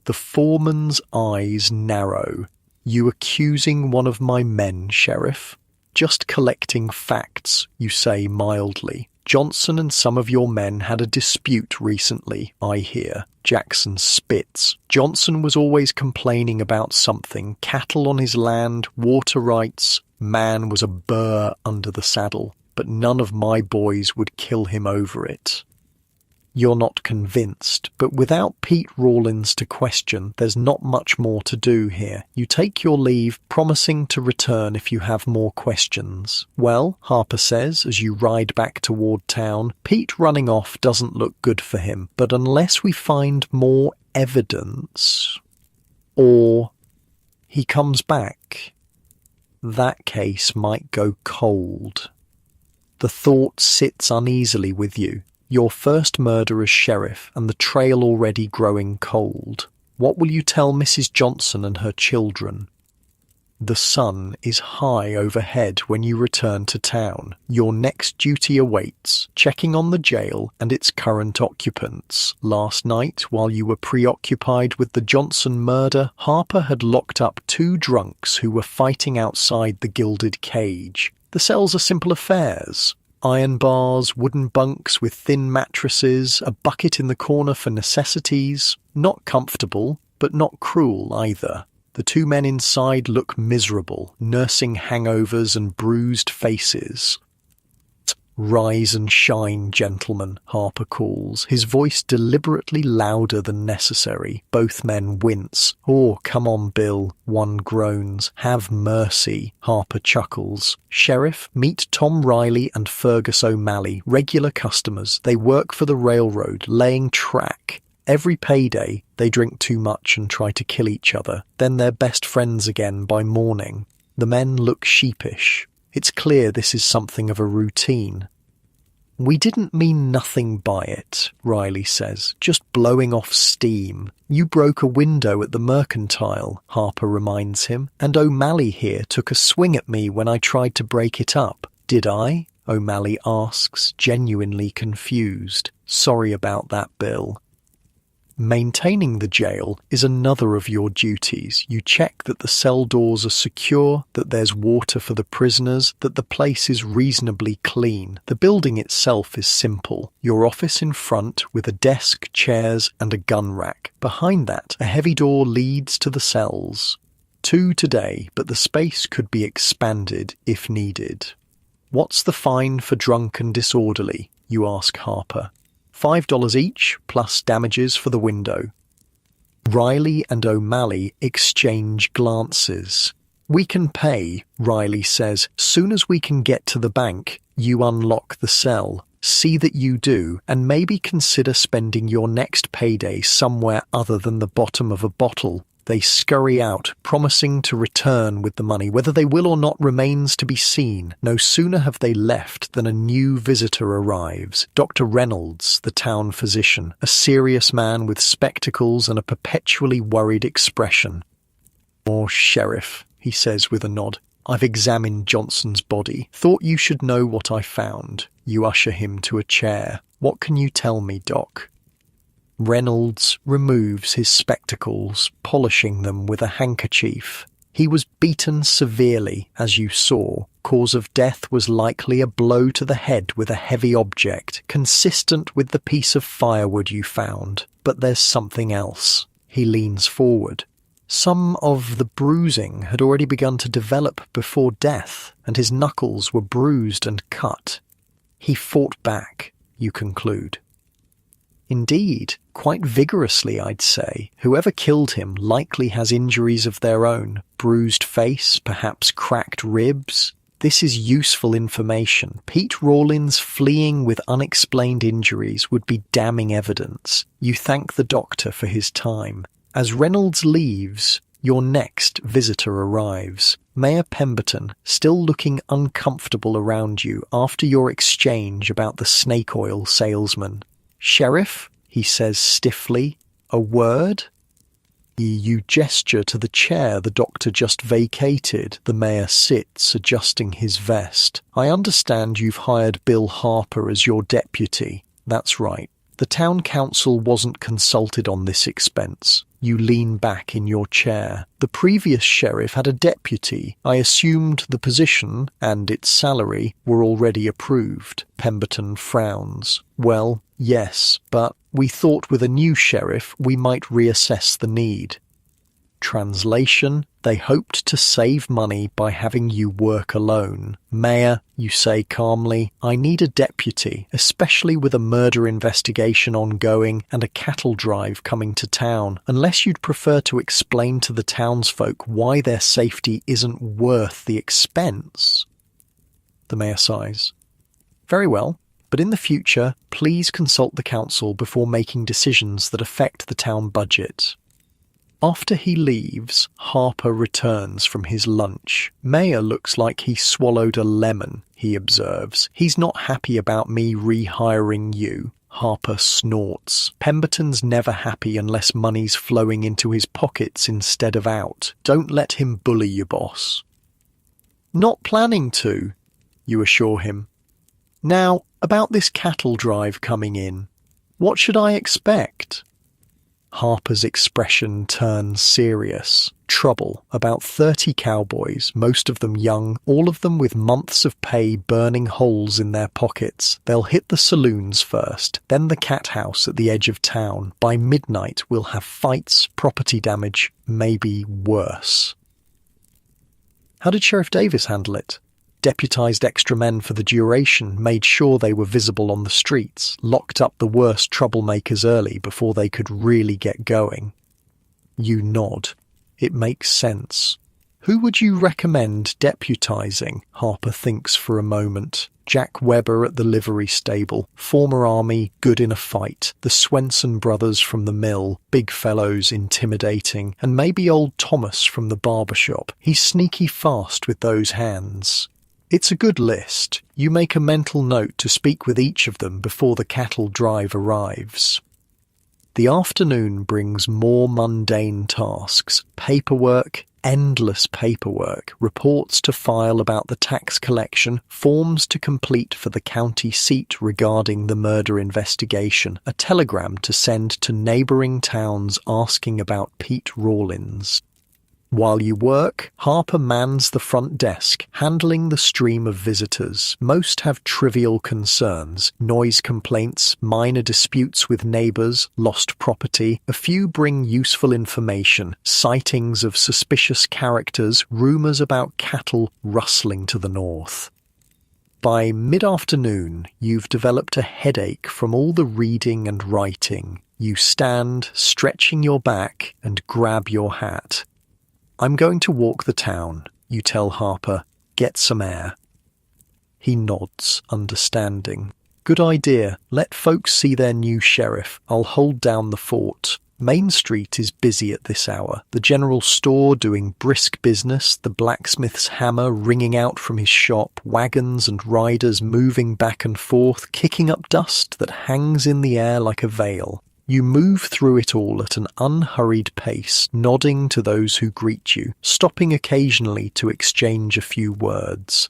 The foreman's eyes narrow. "You accusing one of my men, Sheriff?" "Just collecting facts," you say mildly. "Johnson and some of your men had a dispute recently, I hear." Jackson spits. "Johnson was always complaining about something. Cattle on his land, water rights. Man was a burr under the saddle. But none of my boys would kill him over it." You're not convinced, but without Pete Rawlins to question, there's not much more to do here. You take your leave, promising to return if you have more questions. "Well," Harper says as you ride back toward town, "Pete running off doesn't look good for him, but unless we find more evidence, or he comes back, that case might go cold." The thought sits uneasily with you. Your first murder as sheriff, and the trail already growing cold. What will you tell Mrs. Johnson and her children? The sun is high overhead when you return to town. Your next duty awaits, checking on the jail and its current occupants. Last night, while you were preoccupied with the Johnson murder, Harper had locked up 2 drunks who were fighting outside the gilded cage. The cells are simple affairs. Iron bars, wooden bunks with thin mattresses, a bucket in the corner for necessities. Not comfortable, but not cruel either. The 2 men inside look miserable, nursing hangovers and bruised faces. "Rise and shine, gentlemen," Harper calls, his voice deliberately louder than necessary. Both men wince. "Oh, come on, Bill," one groans. "Have mercy," Harper chuckles. "Sheriff, meet Tom Riley and Fergus O'Malley, regular customers. They work for the railroad, laying track. Every payday, they drink too much and try to kill each other. Then they're best friends again by morning." The men look sheepish. It's clear this is something of a routine. "We didn't mean nothing by it," Riley says, "just blowing off steam. You broke a window at the Mercantile," Harper reminds him, "and O'Malley here took a swing at me when I tried to break it up." "Did I?" O'Malley asks, genuinely confused. "Sorry about that, Bill." Maintaining the jail is another of your duties. You check that the cell doors are secure, that there's water for the prisoners, that the place is reasonably clean. The building itself is simple. Your office in front with a desk, chairs, and a gun rack. Behind that, a heavy door leads to the cells. 2 today, but the space could be expanded if needed. What's the fine for drunk and disorderly? You ask Harper. $5 each, plus damages for the window. Riley and O'Malley exchange glances. We can pay, Riley says. Soon as we can get to the bank, you unlock the cell. See that you do, and maybe consider spending your next payday somewhere other than the bottom of a bottle. They scurry out, promising to return with the money. Whether they will or not remains to be seen. No sooner have they left than a new visitor arrives. Dr. Reynolds, the town physician, a serious man with spectacles and a perpetually worried expression. "Oh, Sheriff," he says with a nod. "I've examined Johnson's body. Thought you should know what I found." You usher him to a chair. "What can you tell me, Doc?" Reynolds removes his spectacles, polishing them with a handkerchief. He was beaten severely, as you saw. Cause of death was likely a blow to the head with a heavy object, consistent with the piece of firewood you found. But there's something else. He leans forward. Some of the bruising had already begun to develop before death, and his knuckles were bruised and cut. He fought back, you conclude. Indeed, quite vigorously, I'd say. Whoever killed him likely has injuries of their own. Bruised face, perhaps cracked ribs. This is useful information. Pete Rawlins fleeing with unexplained injuries would be damning evidence. You thank the doctor for his time. As Reynolds leaves, your next visitor arrives. Mayor Pemberton, still looking uncomfortable around you after your exchange about the snake oil salesman. "Sheriff," he says stiffly, "a word?" You gesture to the chair the doctor just vacated. The mayor sits, adjusting his vest. "I understand you've hired Bill Harper as your deputy." "That's right. The town council wasn't consulted on this expense." You lean back in your chair. "The previous sheriff had a deputy. I assumed the position and its salary were already approved." Pemberton frowns. "Well, yes, but we thought with a new sheriff we might reassess the need." Translation: they hoped to save money by having you work alone. "Mayor," you say calmly, "I need a deputy, especially with a murder investigation ongoing and a cattle drive coming to town. Unless you'd prefer to explain to the townsfolk why their safety isn't worth the expense." The mayor sighs. "Very well. But in the future, please consult the council before making decisions that affect the town budget." After he leaves, Harper returns from his lunch. "Mayor looks like he swallowed a lemon," he observes. "He's not happy about me rehiring you." Harper snorts. "Pemberton's never happy unless money's flowing into his pockets instead of out. Don't let him bully you, boss." "Not planning to," you assure him. "Now, about this cattle drive coming in. What should I expect?" Harper's expression turns serious. "Trouble. About 30 cowboys, most of them young, all of them with months of pay burning holes in their pockets. They'll hit the saloons first, then the cat house at the edge of town. By midnight, we'll have fights, property damage, maybe worse." How did Sheriff Davis handle it? Deputized extra men for the duration, made sure they were visible on the streets, locked up the worst troublemakers early before they could really get going. You nod. It makes sense. "Who would you recommend deputizing?" Harper thinks for a moment. Jack Weber at the livery stable, former army, good in a fight. The Swenson brothers from the mill, big fellows, intimidating. And maybe old Thomas from the barber shop. He's sneaky fast with those hands. It's a good list. You make a mental note to speak with each of them before the cattle drive arrives. The afternoon brings more mundane tasks, paperwork, Endless paperwork, reports to file about the tax collection, forms to complete for the county seat regarding the murder investigation, a telegram to send to neighbouring towns asking about Pete Rawlins. While you work, Harper mans the front desk, handling the stream of visitors. Most have trivial concerns, noise complaints, minor disputes with neighbours, lost property. A few bring useful information, sightings of suspicious characters, rumours about cattle rustling to the north. By mid-afternoon, you've developed a headache from all the reading and writing. You stand, stretching your back, and grab your hat. "I'm going to walk the town," you tell Harper. "Get some air." He nods, understanding. "Good idea. Let folks see their new sheriff. I'll hold down the fort." Main Street is busy at this hour. The general store doing brisk business, the blacksmith's hammer ringing out from his shop, wagons and riders moving back and forth, kicking up dust that hangs in the air like a veil. You move through it all at an unhurried pace, nodding to those who greet you, stopping occasionally to exchange a few words.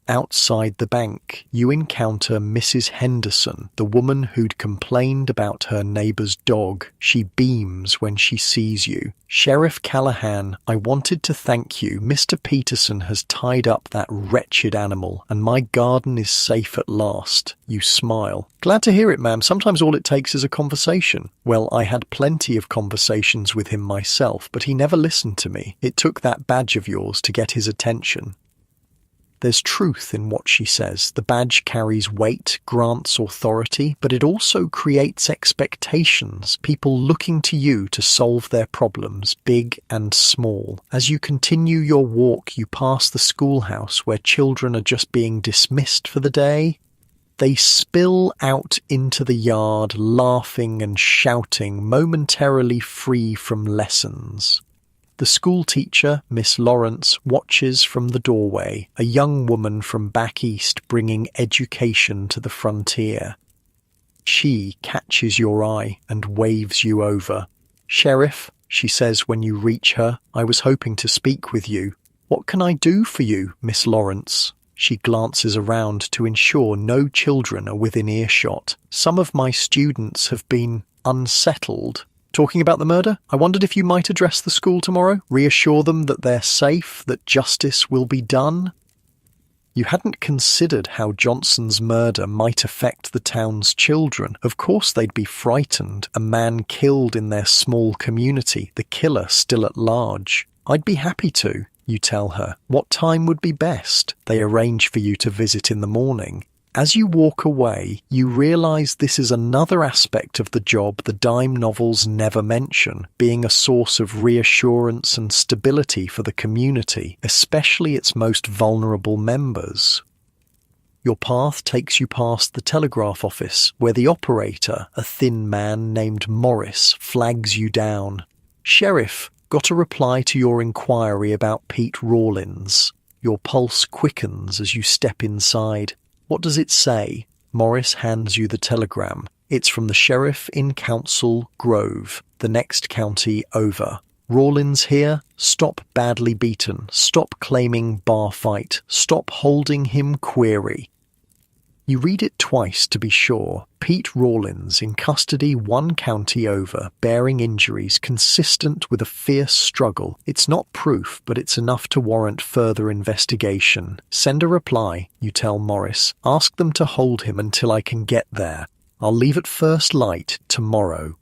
Outside the bank, you encounter Mrs. Henderson, the woman who'd complained about her neighbour's dog. She beams when she sees you. "Sheriff Callahan, I wanted to thank you. Mr. Peterson has tied up that wretched animal, and my garden is safe at last." You smile. "Glad to hear it, ma'am. Sometimes all it takes is a conversation." "Well, I had plenty of conversations with him myself, but he never listened to me. It took that badge of yours to get his attention." There's truth in what she says. The badge carries weight, grants authority, but it also creates expectations, people looking to you to solve their problems, big and small. As you continue your walk, you pass the schoolhouse where children are just being dismissed for the day. They spill out into the yard, laughing and shouting, momentarily free from lessons. The schoolteacher, Miss Lawrence, watches from the doorway, a young woman from back east bringing education to the frontier. She catches your eye and waves you over. "Sheriff," she says when you reach her, "I was hoping to speak with you." "What can I do for you, Miss Lawrence?" She glances around to ensure no children are within earshot. "Some of my students have been unsettled." "Talking about the murder? I wondered if you might address the school tomorrow, reassure them that they're safe, that justice will be done." You hadn't considered how Johnson's murder might affect the town's children. Of course they'd be frightened, a man killed in their small community, the killer still at large. "I'd be happy to," you tell her. "What time would be best?" They arrange for you to visit in the morning. As you walk away, you realize this is another aspect of the job the dime novels never mention, being a source of reassurance and stability for the community, especially its most vulnerable members. Your path takes you past the telegraph office, where the operator, a thin man named Morris, flags you down. "Sheriff, got a reply to your inquiry about Pete Rawlins." Your pulse quickens as you step inside. "What does it say?" Morris hands you the telegram. It's from the sheriff in Council Grove, the next county over. "Rawlins here. Stop badly beaten. Stop claiming bar fight. Stop holding him query." You read it twice to be sure. Pete Rawlins in custody 1 county over, bearing injuries consistent with a fierce struggle. It's not proof, but it's enough to warrant further investigation. "Send a reply," you tell Morris. "Ask them to hold him until I can get there. I'll leave at first light tomorrow."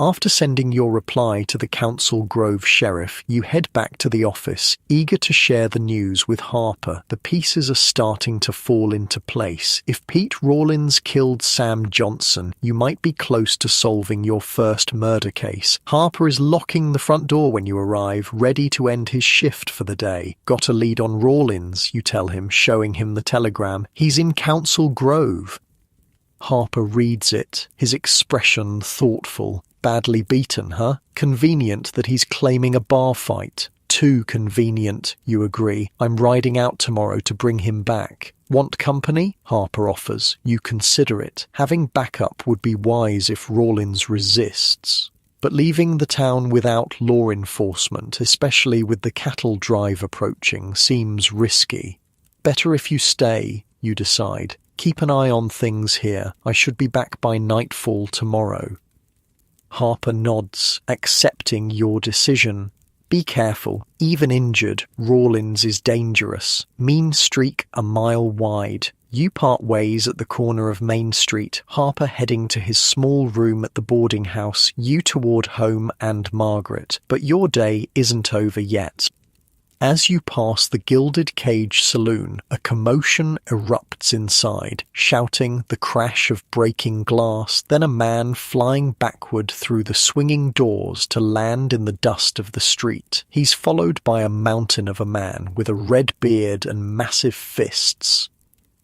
After sending your reply to the Council Grove sheriff, you head back to the office, eager to share the news with Harper. The pieces are starting to fall into place. If Pete Rawlins killed Sam Johnson, you might be close to solving your first murder case. Harper is locking the front door when you arrive, ready to end his shift for the day. "Got a lead on Rawlins," you tell him, showing him the telegram. "He's in Council Grove." Harper reads it, his expression thoughtful. "Badly beaten, huh? Convenient that he's claiming a bar fight." "Too convenient," you agree. "I'm riding out tomorrow to bring him back." "Want company?" Harper offers. You consider it. Having backup would be wise if Rawlins resists. but leaving the town without law enforcement, especially with the cattle drive approaching, seems risky. Better if you stay, you decide. Keep an eye on things here. I should be back by nightfall tomorrow. Harper nods, accepting your decision. Be careful. Even injured, Rawlins is dangerous. Mean streak a mile wide. You part ways at the corner of Main Street, Harper heading to his small room at the boarding house, you toward home and Margaret. But your day isn't over yet. As you pass the Gilded Cage saloon, a commotion erupts inside, shouting, the crash of breaking glass, then a man flying backward through the swinging doors to land in the dust of the street. He's followed by a mountain of a man with a red beard and massive fists.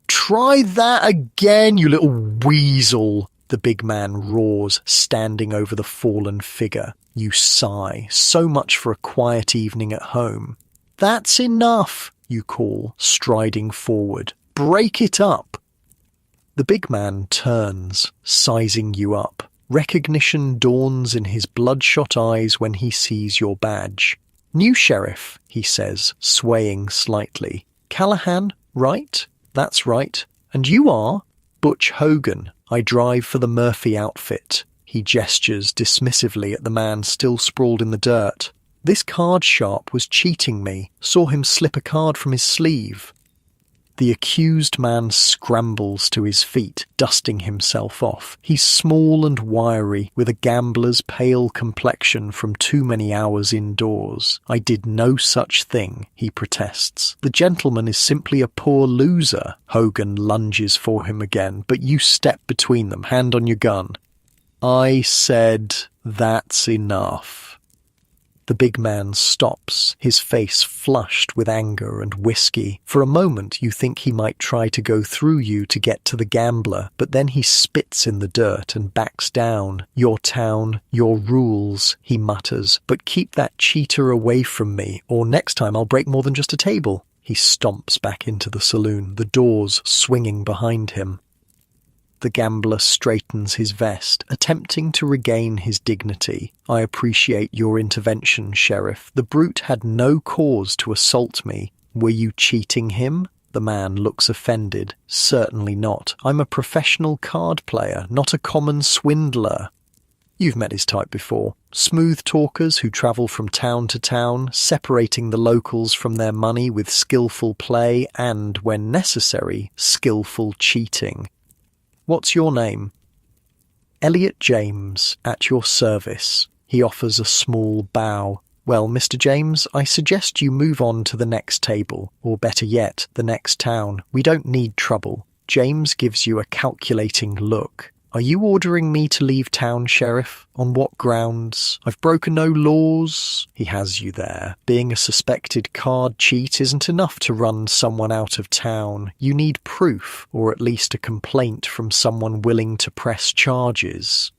"Try that again, you little weasel!" the big man roars, standing over the fallen figure. You sigh. So much for a quiet evening at home. "That's enough," you call, striding forward. "Break it up." The big man turns, sizing you up. Recognition dawns in his bloodshot eyes when he sees your badge. "New sheriff," he says, swaying slightly. "Callahan, right?" "That's right. And you are?" "Butch Hogan. I drive for the Murphy outfit." He gestures dismissively at the man still sprawled in the dirt. "This card sharp was cheating me. Saw him slip a card from his sleeve." The accused man scrambles to his feet, dusting himself off. He's small and wiry, with a gambler's pale complexion from too many hours indoors. "I did no such thing," he protests. "The gentleman is simply a poor loser." Hogan lunges for him again, but you step between them, hand on your gun. "I said, that's enough." The big man stops, his face flushed with anger and whiskey. For a moment you think he might try to go through you to get to the gambler, but then he spits in the dirt and backs down. "Your town, your rules," he mutters, "but keep that cheater away from me, or next time I'll break more than just a table." He stomps back into the saloon, the doors swinging behind him. The gambler straightens his vest, attempting to regain his dignity. "I appreciate your intervention, Sheriff. The brute had no cause to assault me. Were you cheating him?" The man looks offended. "Certainly not. I'm a professional card player, not a common swindler." You've met his type before. Smooth talkers who travel from town to town, separating the locals from their money with skillful play and, when necessary, skillful cheating. "What's your name?" "Elliot James, at your service." He offers a small bow. "Well, Mr. James, I suggest you move on to the next table, or better yet, the next town. We don't need trouble." James gives you a calculating look. "Are you ordering me to leave town, Sheriff? On what grounds? I've broken no laws." He has you there. Being a suspected card cheat isn't enough to run someone out of town. You need proof, or at least a complaint from someone willing to press charges.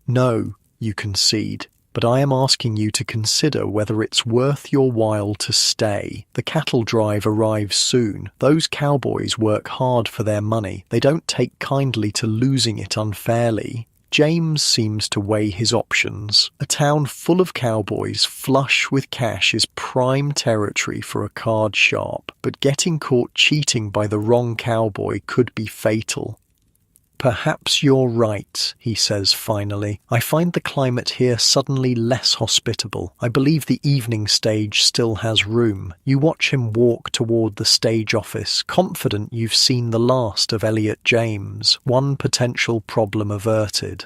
"No," you concede. "But I am asking you to consider whether it's worth your while to stay. The cattle drive arrives soon. Those cowboys work hard for their money. They don't take kindly to losing it unfairly." James seems to weigh his options. A town full of cowboys flush with cash is prime territory for a card sharp, but getting caught cheating by the wrong cowboy could be fatal. "Perhaps you're right," he says finally. "I find the climate here suddenly less hospitable. I believe the evening stage still has room." You watch him walk toward the stage office, confident you've seen the last of Elliot James, one potential problem averted.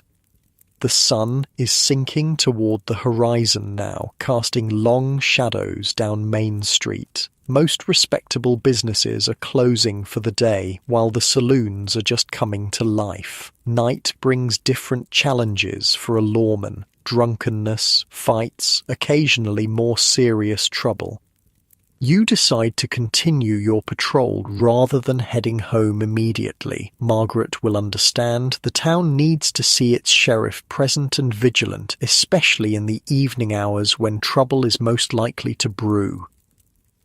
The sun is sinking toward the horizon now, casting long shadows down Main Street. Most respectable businesses are closing for the day, while the saloons are just coming to life. Night brings different challenges for a lawman: drunkenness, fights, occasionally more serious trouble. You decide to continue your patrol rather than heading home immediately. Margaret will understand. The town needs to see its sheriff present and vigilant, especially in the evening hours when trouble is most likely to brew.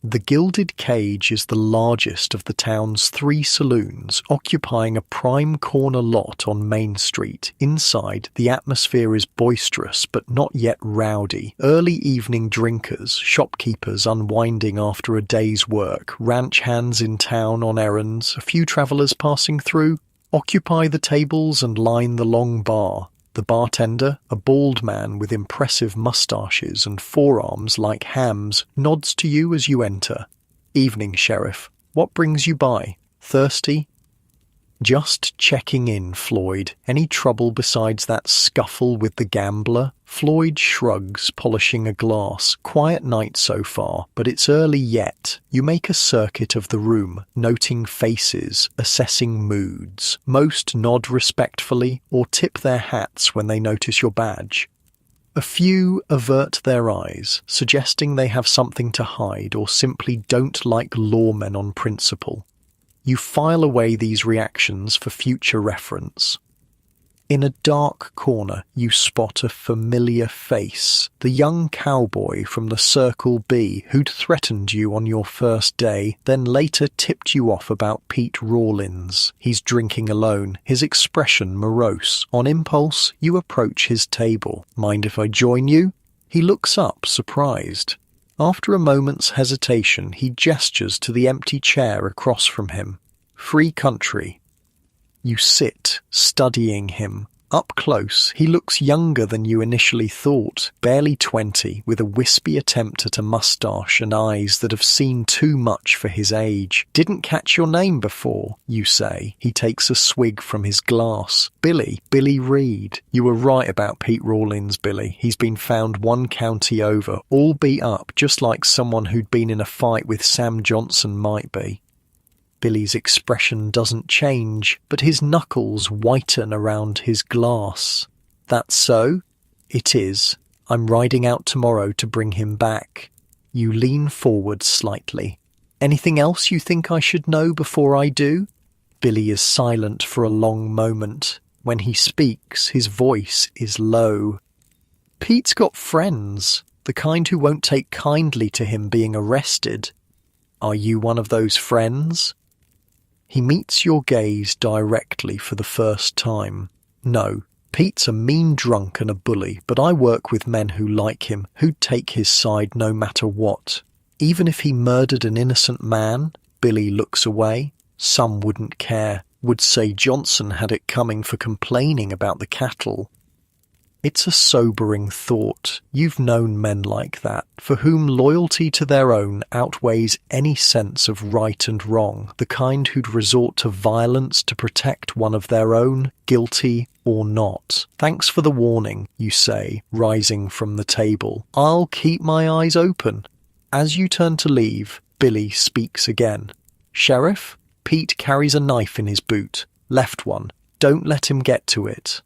The Gilded Cage is the largest of the town's 3 saloons, occupying a prime corner lot on Main Street. Inside, the atmosphere is boisterous but not yet rowdy. Early evening drinkers, shopkeepers unwinding after a day's work, ranch hands in town on errands, a few travellers passing through, occupy the tables and line the long bar. The bartender, a bald man with impressive moustaches and forearms like hams, nods to you as you enter. "Evening, Sheriff. What brings you by? Thirsty?" "Just checking in, Floyd. Any trouble besides that scuffle with the gambler?" Floyd shrugs, polishing a glass. "Quiet night so far, but it's early yet." You make a circuit of the room, noting faces, assessing moods. Most nod respectfully or tip their hats when they notice your badge. A few avert their eyes, suggesting they have something to hide or simply don't like lawmen on principle. You file away these reactions for future reference. In a dark corner, you spot a familiar face, the young cowboy from the Circle B who'd threatened you on your first day, then later tipped you off about Pete Rawlins. He's drinking alone, his expression morose. On impulse, you approach his table. "Mind if I join you?" He looks up, surprised. After a moment's hesitation, he gestures to the empty chair across from him. "Free country." You sit, studying him. Up close, he looks younger than you initially thought, barely 20, with a wispy attempt at a moustache and eyes that have seen too much for his age. "Didn't catch your name before," you say. He takes a swig from his glass. Billy Reed. "You were right about Pete Rawlins, Billy. He's been found 1 county over, all beat up, just like someone who'd been in a fight with Sam Johnson might be." Billy's expression doesn't change, but his knuckles whiten around his glass. "That's so?" "It is. I'm riding out tomorrow to bring him back." You lean forward slightly. "Anything else you think I should know before I do?" Billy is silent for a long moment. When he speaks, his voice is low. "Pete's got friends, the kind who won't take kindly to him being arrested. Are you one of those friends?" He meets your gaze directly for the first time. "No, Pete's a mean drunk and a bully, but I work with men who like him, who'd take his side no matter what. Even if he murdered an innocent man," Billy looks away, "some wouldn't care, would say Johnson had it coming for complaining about the cattle." It's a sobering thought. You've known men like that, for whom loyalty to their own outweighs any sense of right and wrong, the kind who'd resort to violence to protect one of their own, guilty or not. "Thanks for the warning," you say, rising from the table. "I'll keep my eyes open." As you turn to leave, Billy speaks again. "Sheriff, Pete carries a knife in his boot. Left one. Don't let him get to it."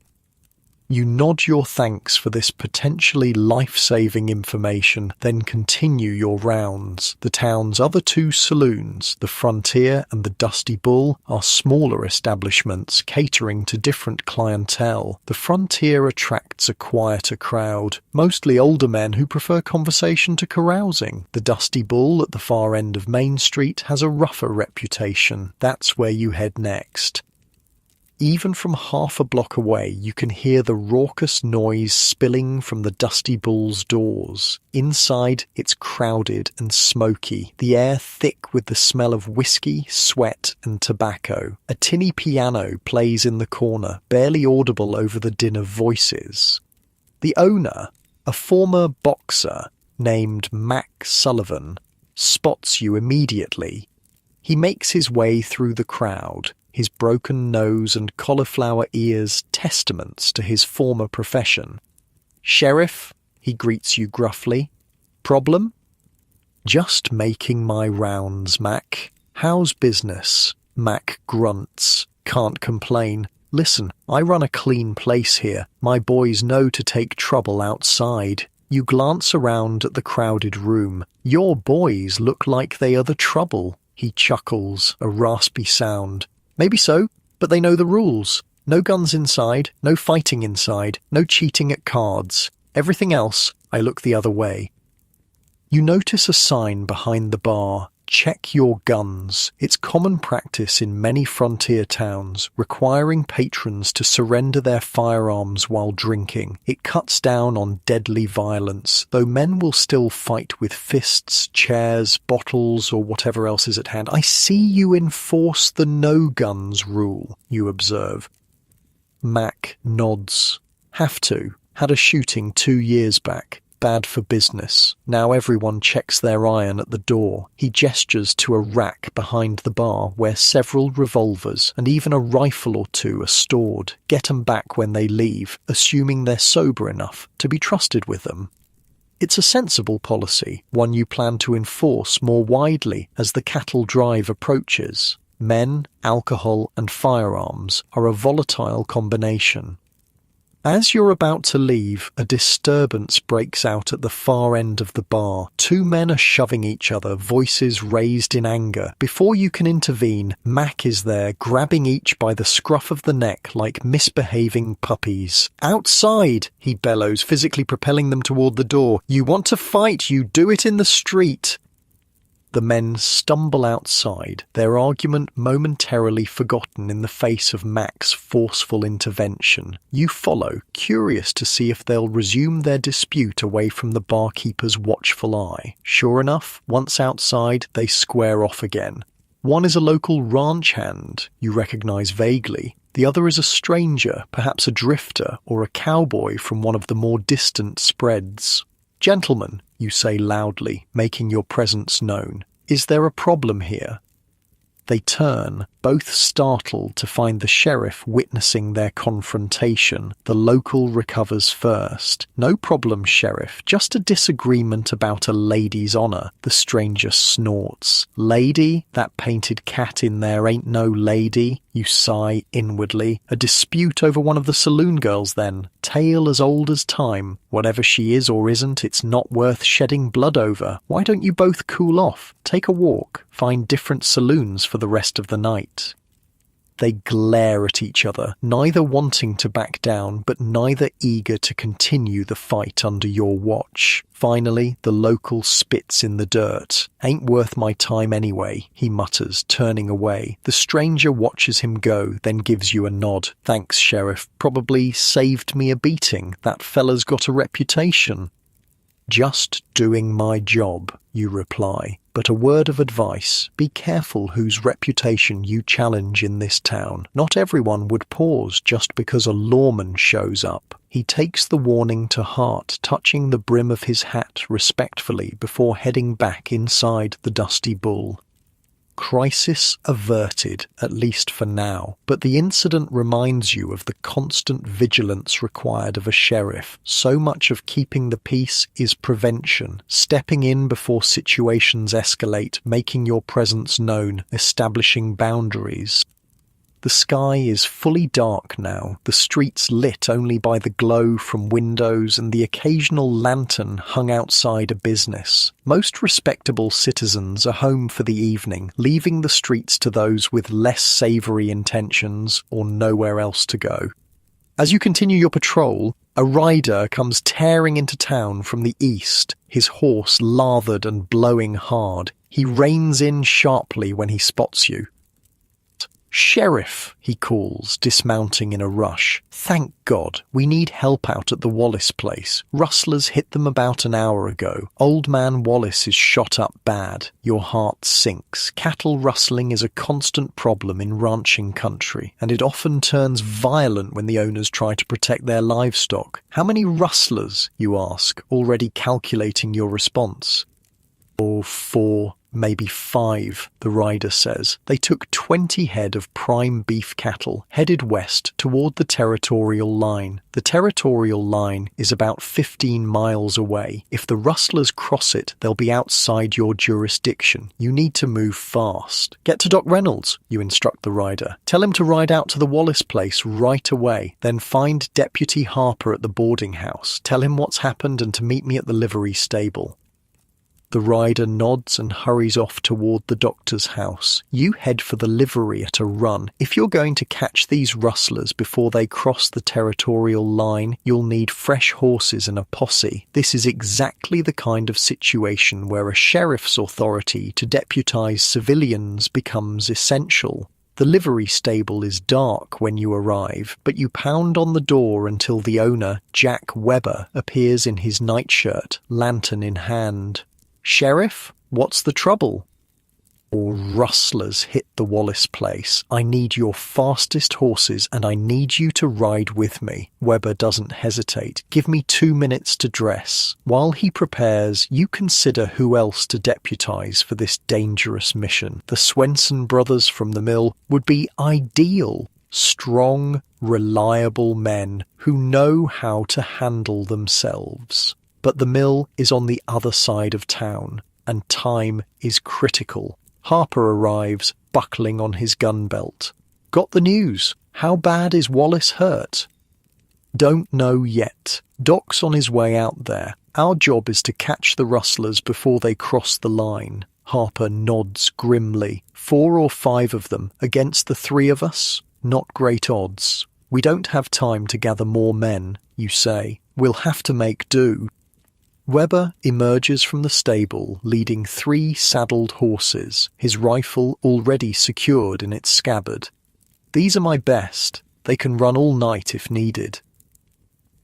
You nod your thanks for this potentially life-saving information, then continue your rounds. The town's other 2 saloons, the Frontier and the Dusty Bull, are smaller establishments catering to different clientele. The Frontier attracts a quieter crowd, mostly older men who prefer conversation to carousing. The Dusty Bull at the far end of Main Street has a rougher reputation. That's where you head next. Even from half a block away, you can hear the raucous noise spilling from the Dusty Bull's doors. Inside, it's crowded and smoky, the air thick with the smell of whiskey, sweat, and tobacco. A tinny piano plays in the corner, barely audible over the din of voices. The owner, a former boxer named Mac Sullivan, spots you immediately. He makes his way through the crowd, his broken nose and cauliflower ears testaments to his former profession. "Sheriff," he greets you gruffly. "Problem?" "Just making my rounds, Mac. How's business?" Mac grunts. "Can't complain. Listen, I run a clean place here. My boys know to take trouble outside." You glance around at the crowded room. "Your boys look like they are the trouble." He chuckles, a raspy sound. "Maybe so, but they know the rules. No guns inside, no fighting inside, no cheating at cards. Everything else, I look the other way." You notice a sign behind the bar, "Check your guns." It's common practice in many frontier towns, requiring patrons to surrender their firearms while drinking. It cuts down on deadly violence, though men will still fight with fists, chairs, bottles, or whatever else is at hand. "I see you enforce the no guns rule," you observe. Mac nods. "Have to. Had a shooting 2 years back. Bad for business. Now everyone checks their iron at the door." He gestures to a rack behind the bar where several revolvers and even a rifle or two are stored. Get 'em back when they leave, assuming they're sober enough to be trusted with them. It's a sensible policy, one you plan to enforce more widely as the cattle drive approaches. Men, alcohol, and firearms are a volatile combination. As you're about to leave, a disturbance breaks out at the far end of the bar. 2 men are shoving each other, voices raised in anger. Before you can intervene, Mac is there, grabbing each by the scruff of the neck like misbehaving puppies. "Outside!" he bellows, physically propelling them toward the door. "You want to fight, you do it in the street." The men stumble outside, their argument momentarily forgotten in the face of Mac's forceful intervention. You follow, curious to see if they'll resume their dispute away from the barkeeper's watchful eye. Sure enough, once outside, they square off again. One is a local ranch hand you recognize vaguely. The other is a stranger, perhaps a drifter or a cowboy from one of the more distant spreads. "Gentlemen," you say loudly, making your presence known. "Is there a problem here?" They turn, both startled to find the sheriff witnessing their confrontation. The local recovers first. "No problem, Sheriff. Just a disagreement about a lady's honor." The stranger snorts. "Lady? That painted cat in there ain't no lady." You sigh inwardly. "A dispute over one of the saloon girls, then. Tale as old as time. Whatever she is or isn't, it's not worth shedding blood over. Why don't you both cool off? Take a walk. Find different saloons for the rest of the night." They glare at each other, neither wanting to back down, but neither eager to continue the fight under your watch. Finally, the local spits in the dirt. "Ain't worth my time anyway," he mutters, turning away. The stranger watches him go, then gives you a nod. "Thanks, Sheriff. Probably saved me a beating. That fella's got a reputation." "Just doing my job," you reply. But a word of advice, be careful whose reputation you challenge in this town. Not everyone would pause just because a lawman shows up. He takes the warning to heart, touching the brim of his hat respectfully before heading back inside the Dusty Bull. Crisis averted, at least for now, but the incident reminds you of the constant vigilance required of a sheriff. So much of keeping the peace is prevention, stepping in before situations escalate, making your presence known, establishing boundaries. The sky is fully dark now, the streets lit only by the glow from windows and the occasional lantern hung outside a business. Most respectable citizens are home for the evening, leaving the streets to those with less savoury intentions or nowhere else to go. As you continue your patrol, a rider comes tearing into town from the east, his horse lathered and blowing hard. He reins in sharply when he spots you. "Sheriff," he calls, dismounting in a rush. "Thank God. We need help out at the Wallace place. Rustlers hit them about an hour ago. Old man Wallace is shot up bad." Your heart sinks. Cattle rustling is a constant problem in ranching country, and it often turns violent when the owners try to protect their livestock. "How many rustlers?" you ask, already calculating your response. "Oh, 4. Maybe 5, the rider says. They took 20 head of prime beef cattle, headed west toward the territorial line. The territorial line is about 15 miles away. If the rustlers cross it, they'll be outside your jurisdiction. You need to move fast. Get to Doc Reynolds, you instruct the rider. Tell him to ride out to the Wallace place right away. Then find Deputy Harper at the boarding house. Tell him what's happened and to meet me at the livery stable." The rider nods and hurries off toward the doctor's house. You head for the livery at a run. If you're going to catch these rustlers before they cross the territorial line, you'll need fresh horses and a posse. This is exactly the kind of situation where a sheriff's authority to deputize civilians becomes essential. The livery stable is dark when you arrive, but you pound on the door until the owner, Jack Webber, appears in his nightshirt, lantern in hand. "Sheriff, what's the trouble?" "Or rustlers hit the Wallace place. I need your fastest horses and I need you to ride with me." Webber doesn't hesitate. "Give me 2 minutes to dress." While he prepares, you consider who else to deputize for this dangerous mission. The Swenson brothers from the mill would be ideal. Strong, reliable men who know how to handle themselves. But the mill is on the other side of town, and time is critical. Harper arrives, buckling on his gun belt. "Got the news. How bad is Wallace hurt?" "Don't know yet. Doc's on his way out there. Our job is to catch the rustlers before they cross the line." Harper nods grimly. 4 or 5 of them against the 3 of us? Not great odds. "We don't have time to gather more men," you say. "We'll have to make do." Webber emerges from the stable leading 3 saddled horses, his rifle already secured in its scabbard. "These are my best. They can run all night if needed."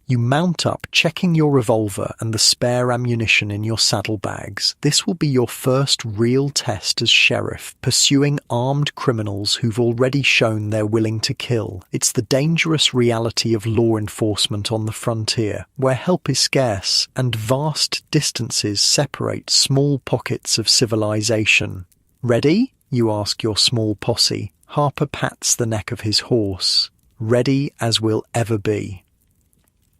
You mount up, checking your revolver and the spare ammunition in your saddlebags. This will be your first real test as sheriff, pursuing armed criminals who've already shown they're willing to kill. It's the dangerous reality of law enforcement on the frontier, where help is scarce and vast distances separate small pockets of civilization. "Ready?" you ask your small posse. Harper pats the neck of his horse. "Ready as we'll ever be."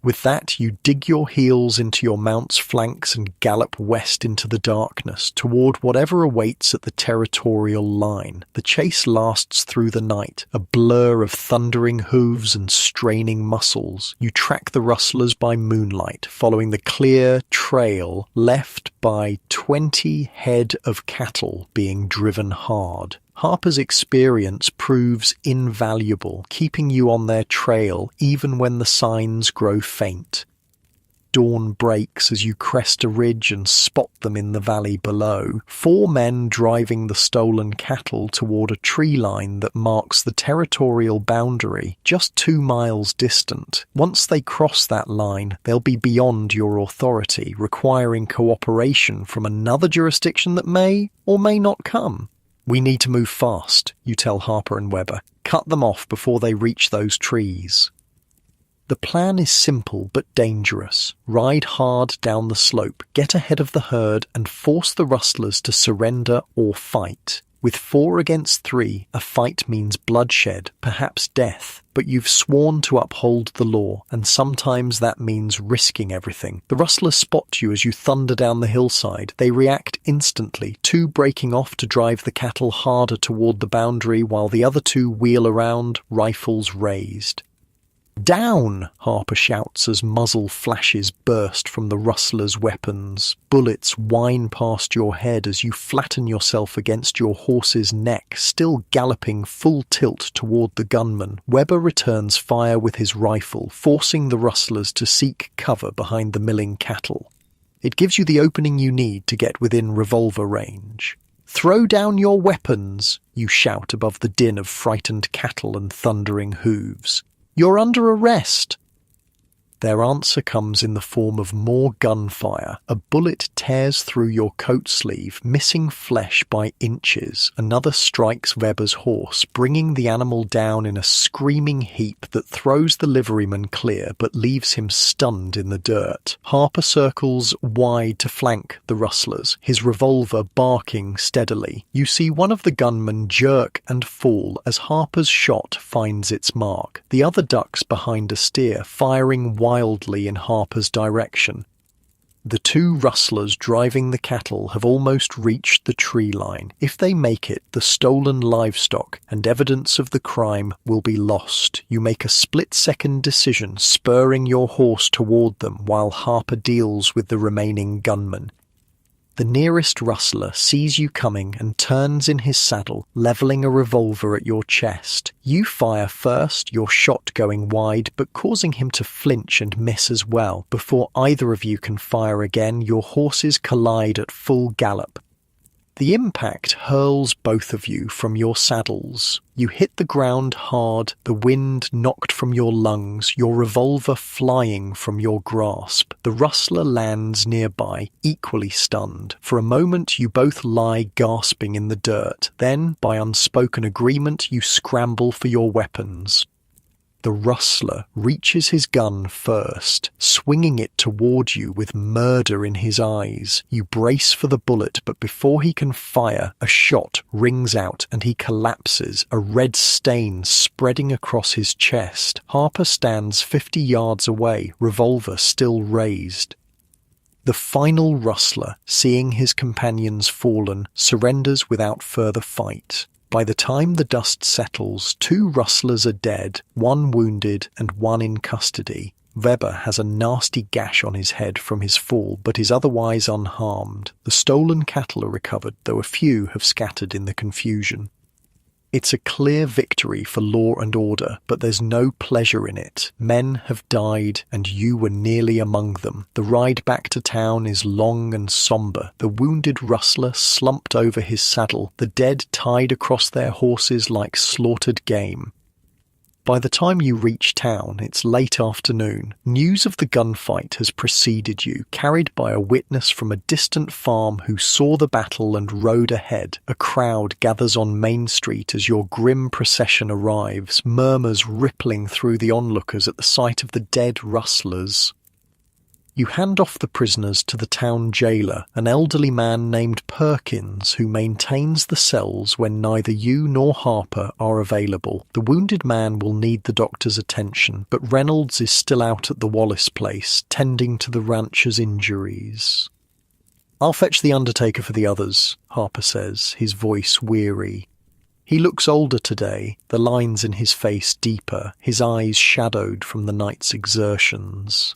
With that, you dig your heels into your mount's flanks and gallop west into the darkness, toward whatever awaits at the territorial line. The chase lasts through the night, a blur of thundering hooves and straining muscles. You track the rustlers by moonlight, following the clear trail left by 20 head of cattle being driven hard. Harper's experience proves invaluable, keeping you on their trail even when the signs grow faint. Dawn breaks as you crest a ridge and spot them in the valley below. 4 men driving the stolen cattle toward a tree line that marks the territorial boundary, just 2 miles distant. Once they cross that line, they'll be beyond your authority, requiring cooperation from another jurisdiction that may or may not come. "We need to move fast," you tell Harper and Webber. "Cut them off before they reach those trees." The plan is simple but dangerous. Ride hard down the slope, get ahead of the herd, and force the rustlers to surrender or fight. With 4 against 3, a fight means bloodshed, perhaps death. But you've sworn to uphold the law, and sometimes that means risking everything. The rustlers spot you as you thunder down the hillside. They react instantly, 2 breaking off to drive the cattle harder toward the boundary, while the other 2 wheel around, rifles raised. "Down!" Harper shouts as muzzle flashes burst from the rustlers' weapons. Bullets whine past your head as you flatten yourself against your horse's neck, still galloping full tilt toward the gunman. Webber returns fire with his rifle, forcing the rustlers to seek cover behind the milling cattle. It gives you the opening you need to get within revolver range. "Throw down your weapons!" you shout above the din of frightened cattle and thundering hooves. "You're under arrest!" Their answer comes in the form of more gunfire. A bullet tears through your coat sleeve, missing flesh by inches. Another strikes Weber's horse, bringing the animal down in a screaming heap that throws the liveryman clear but leaves him stunned in the dirt. Harper circles wide to flank the rustlers, his revolver barking steadily. You see one of the gunmen jerk and fall as Harper's shot finds its mark. The other ducks behind a steer, firing wildly in Harper's direction. The 2 rustlers driving the cattle have almost reached the tree line. If they make it, the stolen livestock and evidence of the crime will be lost. You make a split-second decision, spurring your horse toward them while Harper deals with the remaining gunman. The nearest rustler sees you coming and turns in his saddle, leveling a revolver at your chest. You fire first, your shot going wide, but causing him to flinch and miss as well. Before either of you can fire again, your horses collide at full gallop. The impact hurls both of you from your saddles. You hit the ground hard, the wind knocked from your lungs, your revolver flying from your grasp. The rustler lands nearby, equally stunned. For a moment you both lie gasping in the dirt. Then, by unspoken agreement, you scramble for your weapons. The rustler reaches his gun first, swinging it toward you with murder in his eyes. You brace for the bullet, but before he can fire, a shot rings out and he collapses, a red stain spreading across his chest. Harper stands 50 yards away, revolver still raised. The final rustler, seeing his companions fallen, surrenders without further fight. By the time the dust settles, 2 rustlers are dead, 1 wounded and 1 in custody. Weber has a nasty gash on his head from his fall, but is otherwise unharmed. The stolen cattle are recovered, though a few have scattered in the confusion. It's a clear victory for law and order, but there's no pleasure in it. Men have died, and you were nearly among them. The ride back to town is long and somber. The wounded rustler slumped over his saddle, the dead tied across their horses like slaughtered game. By the time you reach town, it's late afternoon. News of the gunfight has preceded you, carried by a witness from a distant farm who saw the battle and rode ahead. A crowd gathers on Main Street as your grim procession arrives, murmurs rippling through the onlookers at the sight of the dead rustlers. You hand off the prisoners to the town jailer, an elderly man named Perkins, who maintains the cells when neither you nor Harper are available. The wounded man will need the doctor's attention, but Reynolds is still out at the Wallace place, tending to the rancher's injuries. "I'll fetch the undertaker for the others," Harper says, his voice weary. He looks older today, the lines in his face deeper, his eyes shadowed from the night's exertions.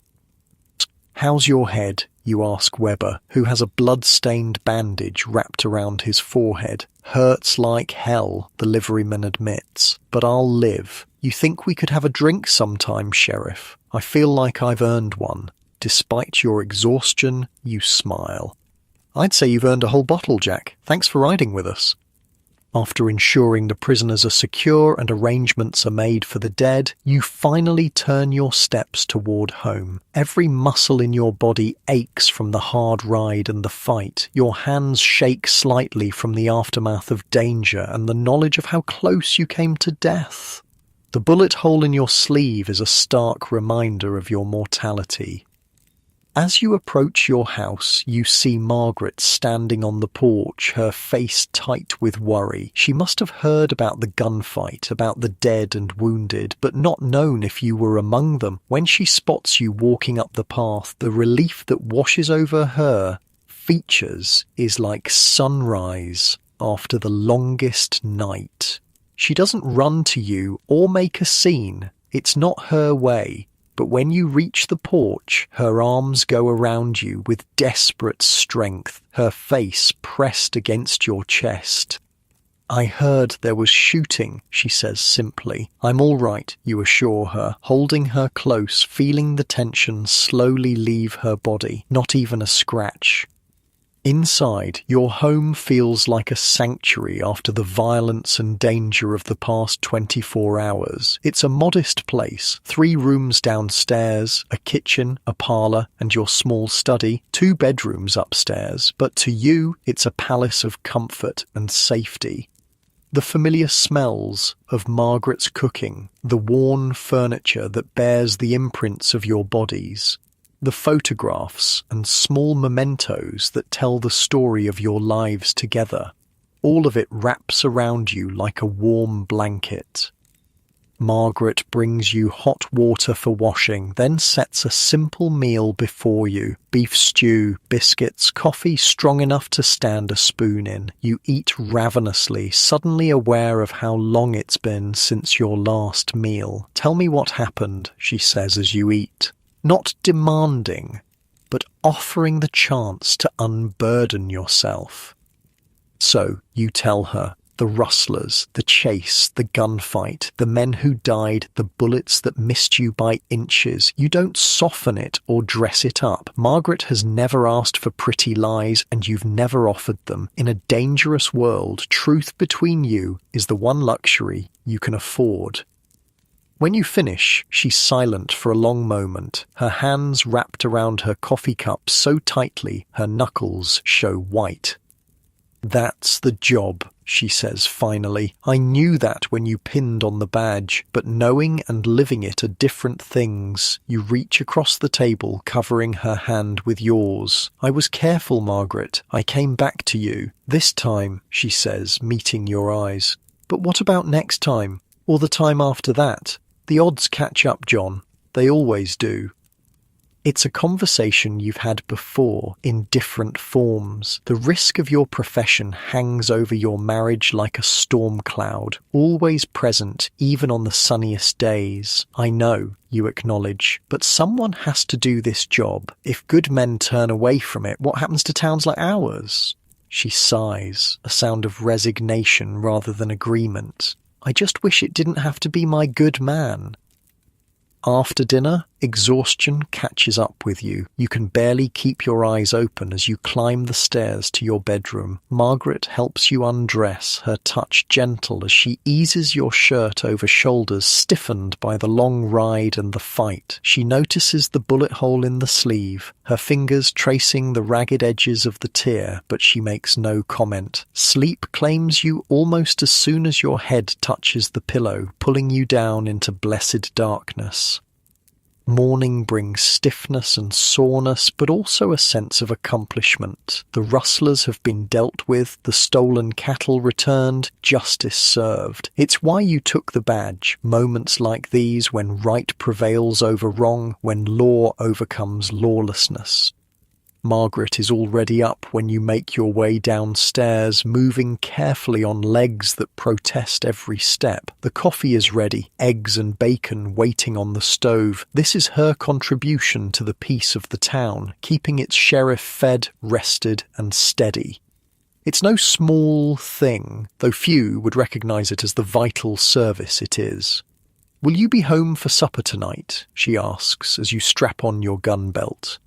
"How's your head?" you ask Weber, who has a blood-stained bandage wrapped around his forehead. "Hurts like hell," the liveryman admits, "but I'll live. You think we could have a drink sometime, Sheriff? I feel like I've earned one." Despite your exhaustion, you smile. "I'd say you've earned a whole bottle, Jack. Thanks for riding with us." After ensuring the prisoners are secure and arrangements are made for the dead, you finally turn your steps toward home. Every muscle in your body aches from the hard ride and the fight. Your hands shake slightly from the aftermath of danger and the knowledge of how close you came to death. The bullet hole in your sleeve is a stark reminder of your mortality. As you approach your house, you see Margaret standing on the porch, her face tight with worry. She must have heard about the gunfight, about the dead and wounded, but not known if you were among them. When she spots you walking up the path, the relief that washes over her features is like sunrise after the longest night. She doesn't run to you or make a scene. It's not her way. But when you reach the porch, her arms go around you with desperate strength, her face pressed against your chest. "I heard there was shooting," she says simply. "I'm all right," you assure her, holding her close, feeling the tension slowly leave her body. Not even a scratch. Inside, your home feels like a sanctuary after the violence and danger of the past 24 hours. It's a modest place, 3 rooms downstairs, a kitchen, a parlour, and your small study, 2 bedrooms upstairs, but to you, it's a palace of comfort and safety. The familiar smells of Margaret's cooking, the worn furniture that bears the imprints of your bodies, the photographs and small mementos that tell the story of your lives together. All of it wraps around you like a warm blanket. Margaret brings you hot water for washing, then sets a simple meal before you. Beef stew, biscuits, coffee strong enough to stand a spoon in. You eat ravenously, suddenly aware of how long it's been since your last meal. "Tell me what happened," she says as you eat. Not demanding, but offering the chance to unburden yourself. So you tell her, the rustlers, the chase, the gunfight, the men who died, the bullets that missed you by inches. You don't soften it or dress it up. Margaret has never asked for pretty lies, and you've never offered them. In a dangerous world, truth between you is the one luxury you can afford. When you finish, she's silent for a long moment, her hands wrapped around her coffee cup so tightly her knuckles show white. "That's the job," she says finally. "I knew that when you pinned on the badge, but knowing and living it are different things." You reach across the table, covering her hand with yours. "I was careful, Margaret. I came back to you. This time," she says, meeting your eyes. "But what about next time? Or the time after that? The odds catch up, John. They always do." It's a conversation you've had before in different forms. The risk of your profession hangs over your marriage like a storm cloud, always present even on the sunniest days. "I know," you acknowledge, "but someone has to do this job. If good men turn away from it, what happens to towns like ours?" She sighs, a sound of resignation rather than agreement. "I just wish it didn't have to be my good man." After dinner, exhaustion catches up with you. You can barely keep your eyes open as you climb the stairs to your bedroom. Margaret helps you undress, her touch gentle as she eases your shirt over shoulders stiffened by the long ride and the fight. She notices the bullet hole in the sleeve, her fingers tracing the ragged edges of the tear, but she makes no comment. Sleep claims you almost as soon as your head touches the pillow, pulling you down into blessed darkness. Morning brings stiffness and soreness, but also a sense of accomplishment. The rustlers have been dealt with, the stolen cattle returned, justice served. It's why you took the badge. Moments like these, when right prevails over wrong, when law overcomes lawlessness. Margaret is already up when you make your way downstairs, moving carefully on legs that protest every step. The coffee is ready, eggs and bacon waiting on the stove. This is her contribution to the peace of the town, keeping its sheriff fed, rested, and steady. It's no small thing, though few would recognize it as the vital service it is. "Will you be home for supper tonight?" she asks as you strap on your gun belt.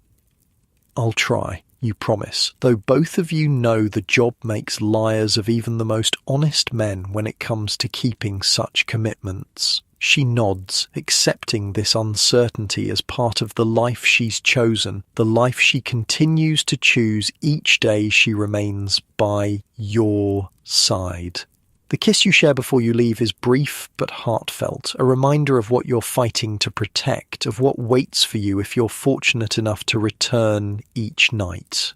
"I'll try," you promise, though both of you know the job makes liars of even the most honest men when it comes to keeping such commitments. She nods, accepting this uncertainty as part of the life she's chosen, the life she continues to choose each day she remains by your side. The kiss you share before you leave is brief but heartfelt, a reminder of what you're fighting to protect, of what waits for you if you're fortunate enough to return each night.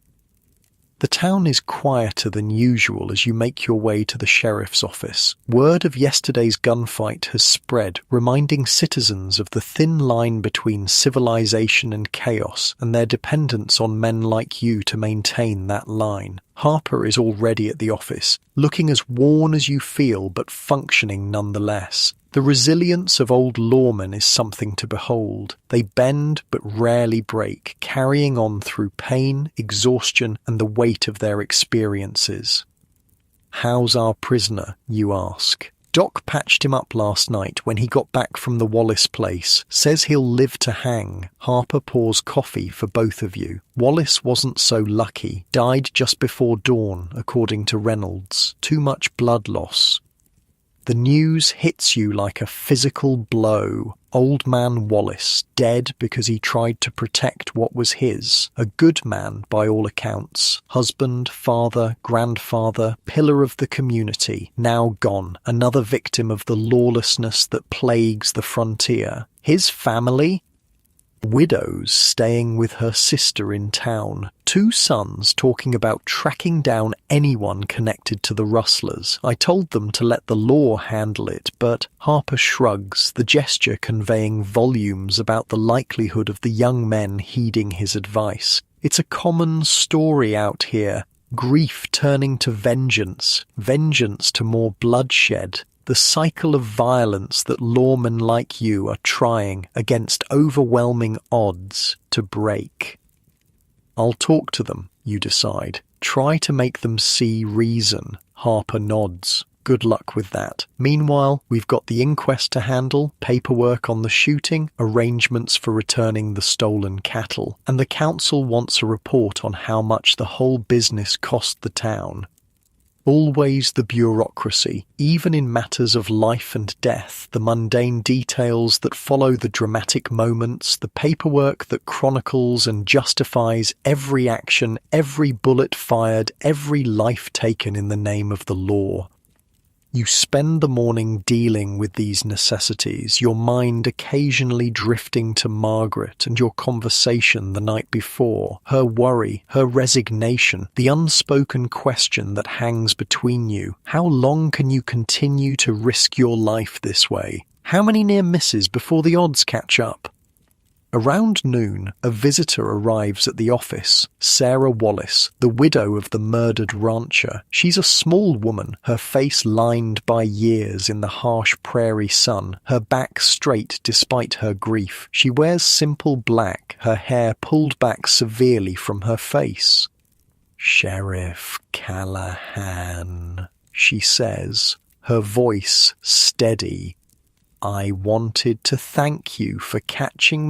The town is quieter than usual as you make your way to the sheriff's office. Word of yesterday's gunfight has spread, reminding citizens of the thin line between civilization and chaos, and their dependence on men like you to maintain that line. Harper is already at the office, looking as worn as you feel, but functioning nonetheless. The resilience of old lawmen is something to behold. They bend but rarely break, carrying on through pain, exhaustion, and the weight of their experiences. "How's our prisoner?" you ask. "Doc patched him up last night when he got back from the Wallace place. Says he'll live to hang." Harper pours coffee for both of you. "Wallace wasn't so lucky. Died just before dawn, according to Reynolds. Too much blood loss." The news hits you like a physical blow. Old man Wallace, dead because he tried to protect what was his. A good man by all accounts. Husband, father, grandfather, pillar of the community. Now gone. Another victim of the lawlessness that plagues the frontier. His family? Widows staying with her sister in town. 2 sons talking about tracking down anyone connected to the rustlers. "I told them to let the law handle it, but..." Harper shrugs, the gesture conveying volumes about the likelihood of the young men heeding his advice. It's a common story out here. Grief turning to vengeance, vengeance to more bloodshed. The cycle of violence that lawmen like you are trying, against overwhelming odds, to break. I'll talk to them, you decide. Try to make them see reason. Harper nods. Good luck with that. Meanwhile, we've got the inquest to handle, paperwork on the shooting, arrangements for returning the stolen cattle, and the council wants a report on how much the whole business cost the town. Always the bureaucracy, even in matters of life and death, the mundane details that follow the dramatic moments, the paperwork that chronicles and justifies every action, every bullet fired, every life taken in the name of the law. You spend the morning dealing with these necessities, your mind occasionally drifting to Margaret and your conversation the night before, her worry, her resignation, the unspoken question that hangs between you. How long can you continue to risk your life this way? How many near misses before the odds catch up? Around noon, a visitor arrives at the office. Sarah Wallace, the widow of the murdered rancher. She's a small woman, her face lined by years in the harsh prairie sun, her back straight despite her grief. She wears simple black, her hair pulled back severely from her face. "Sheriff Callahan," she says, her voice steady. "I wanted to thank you for catching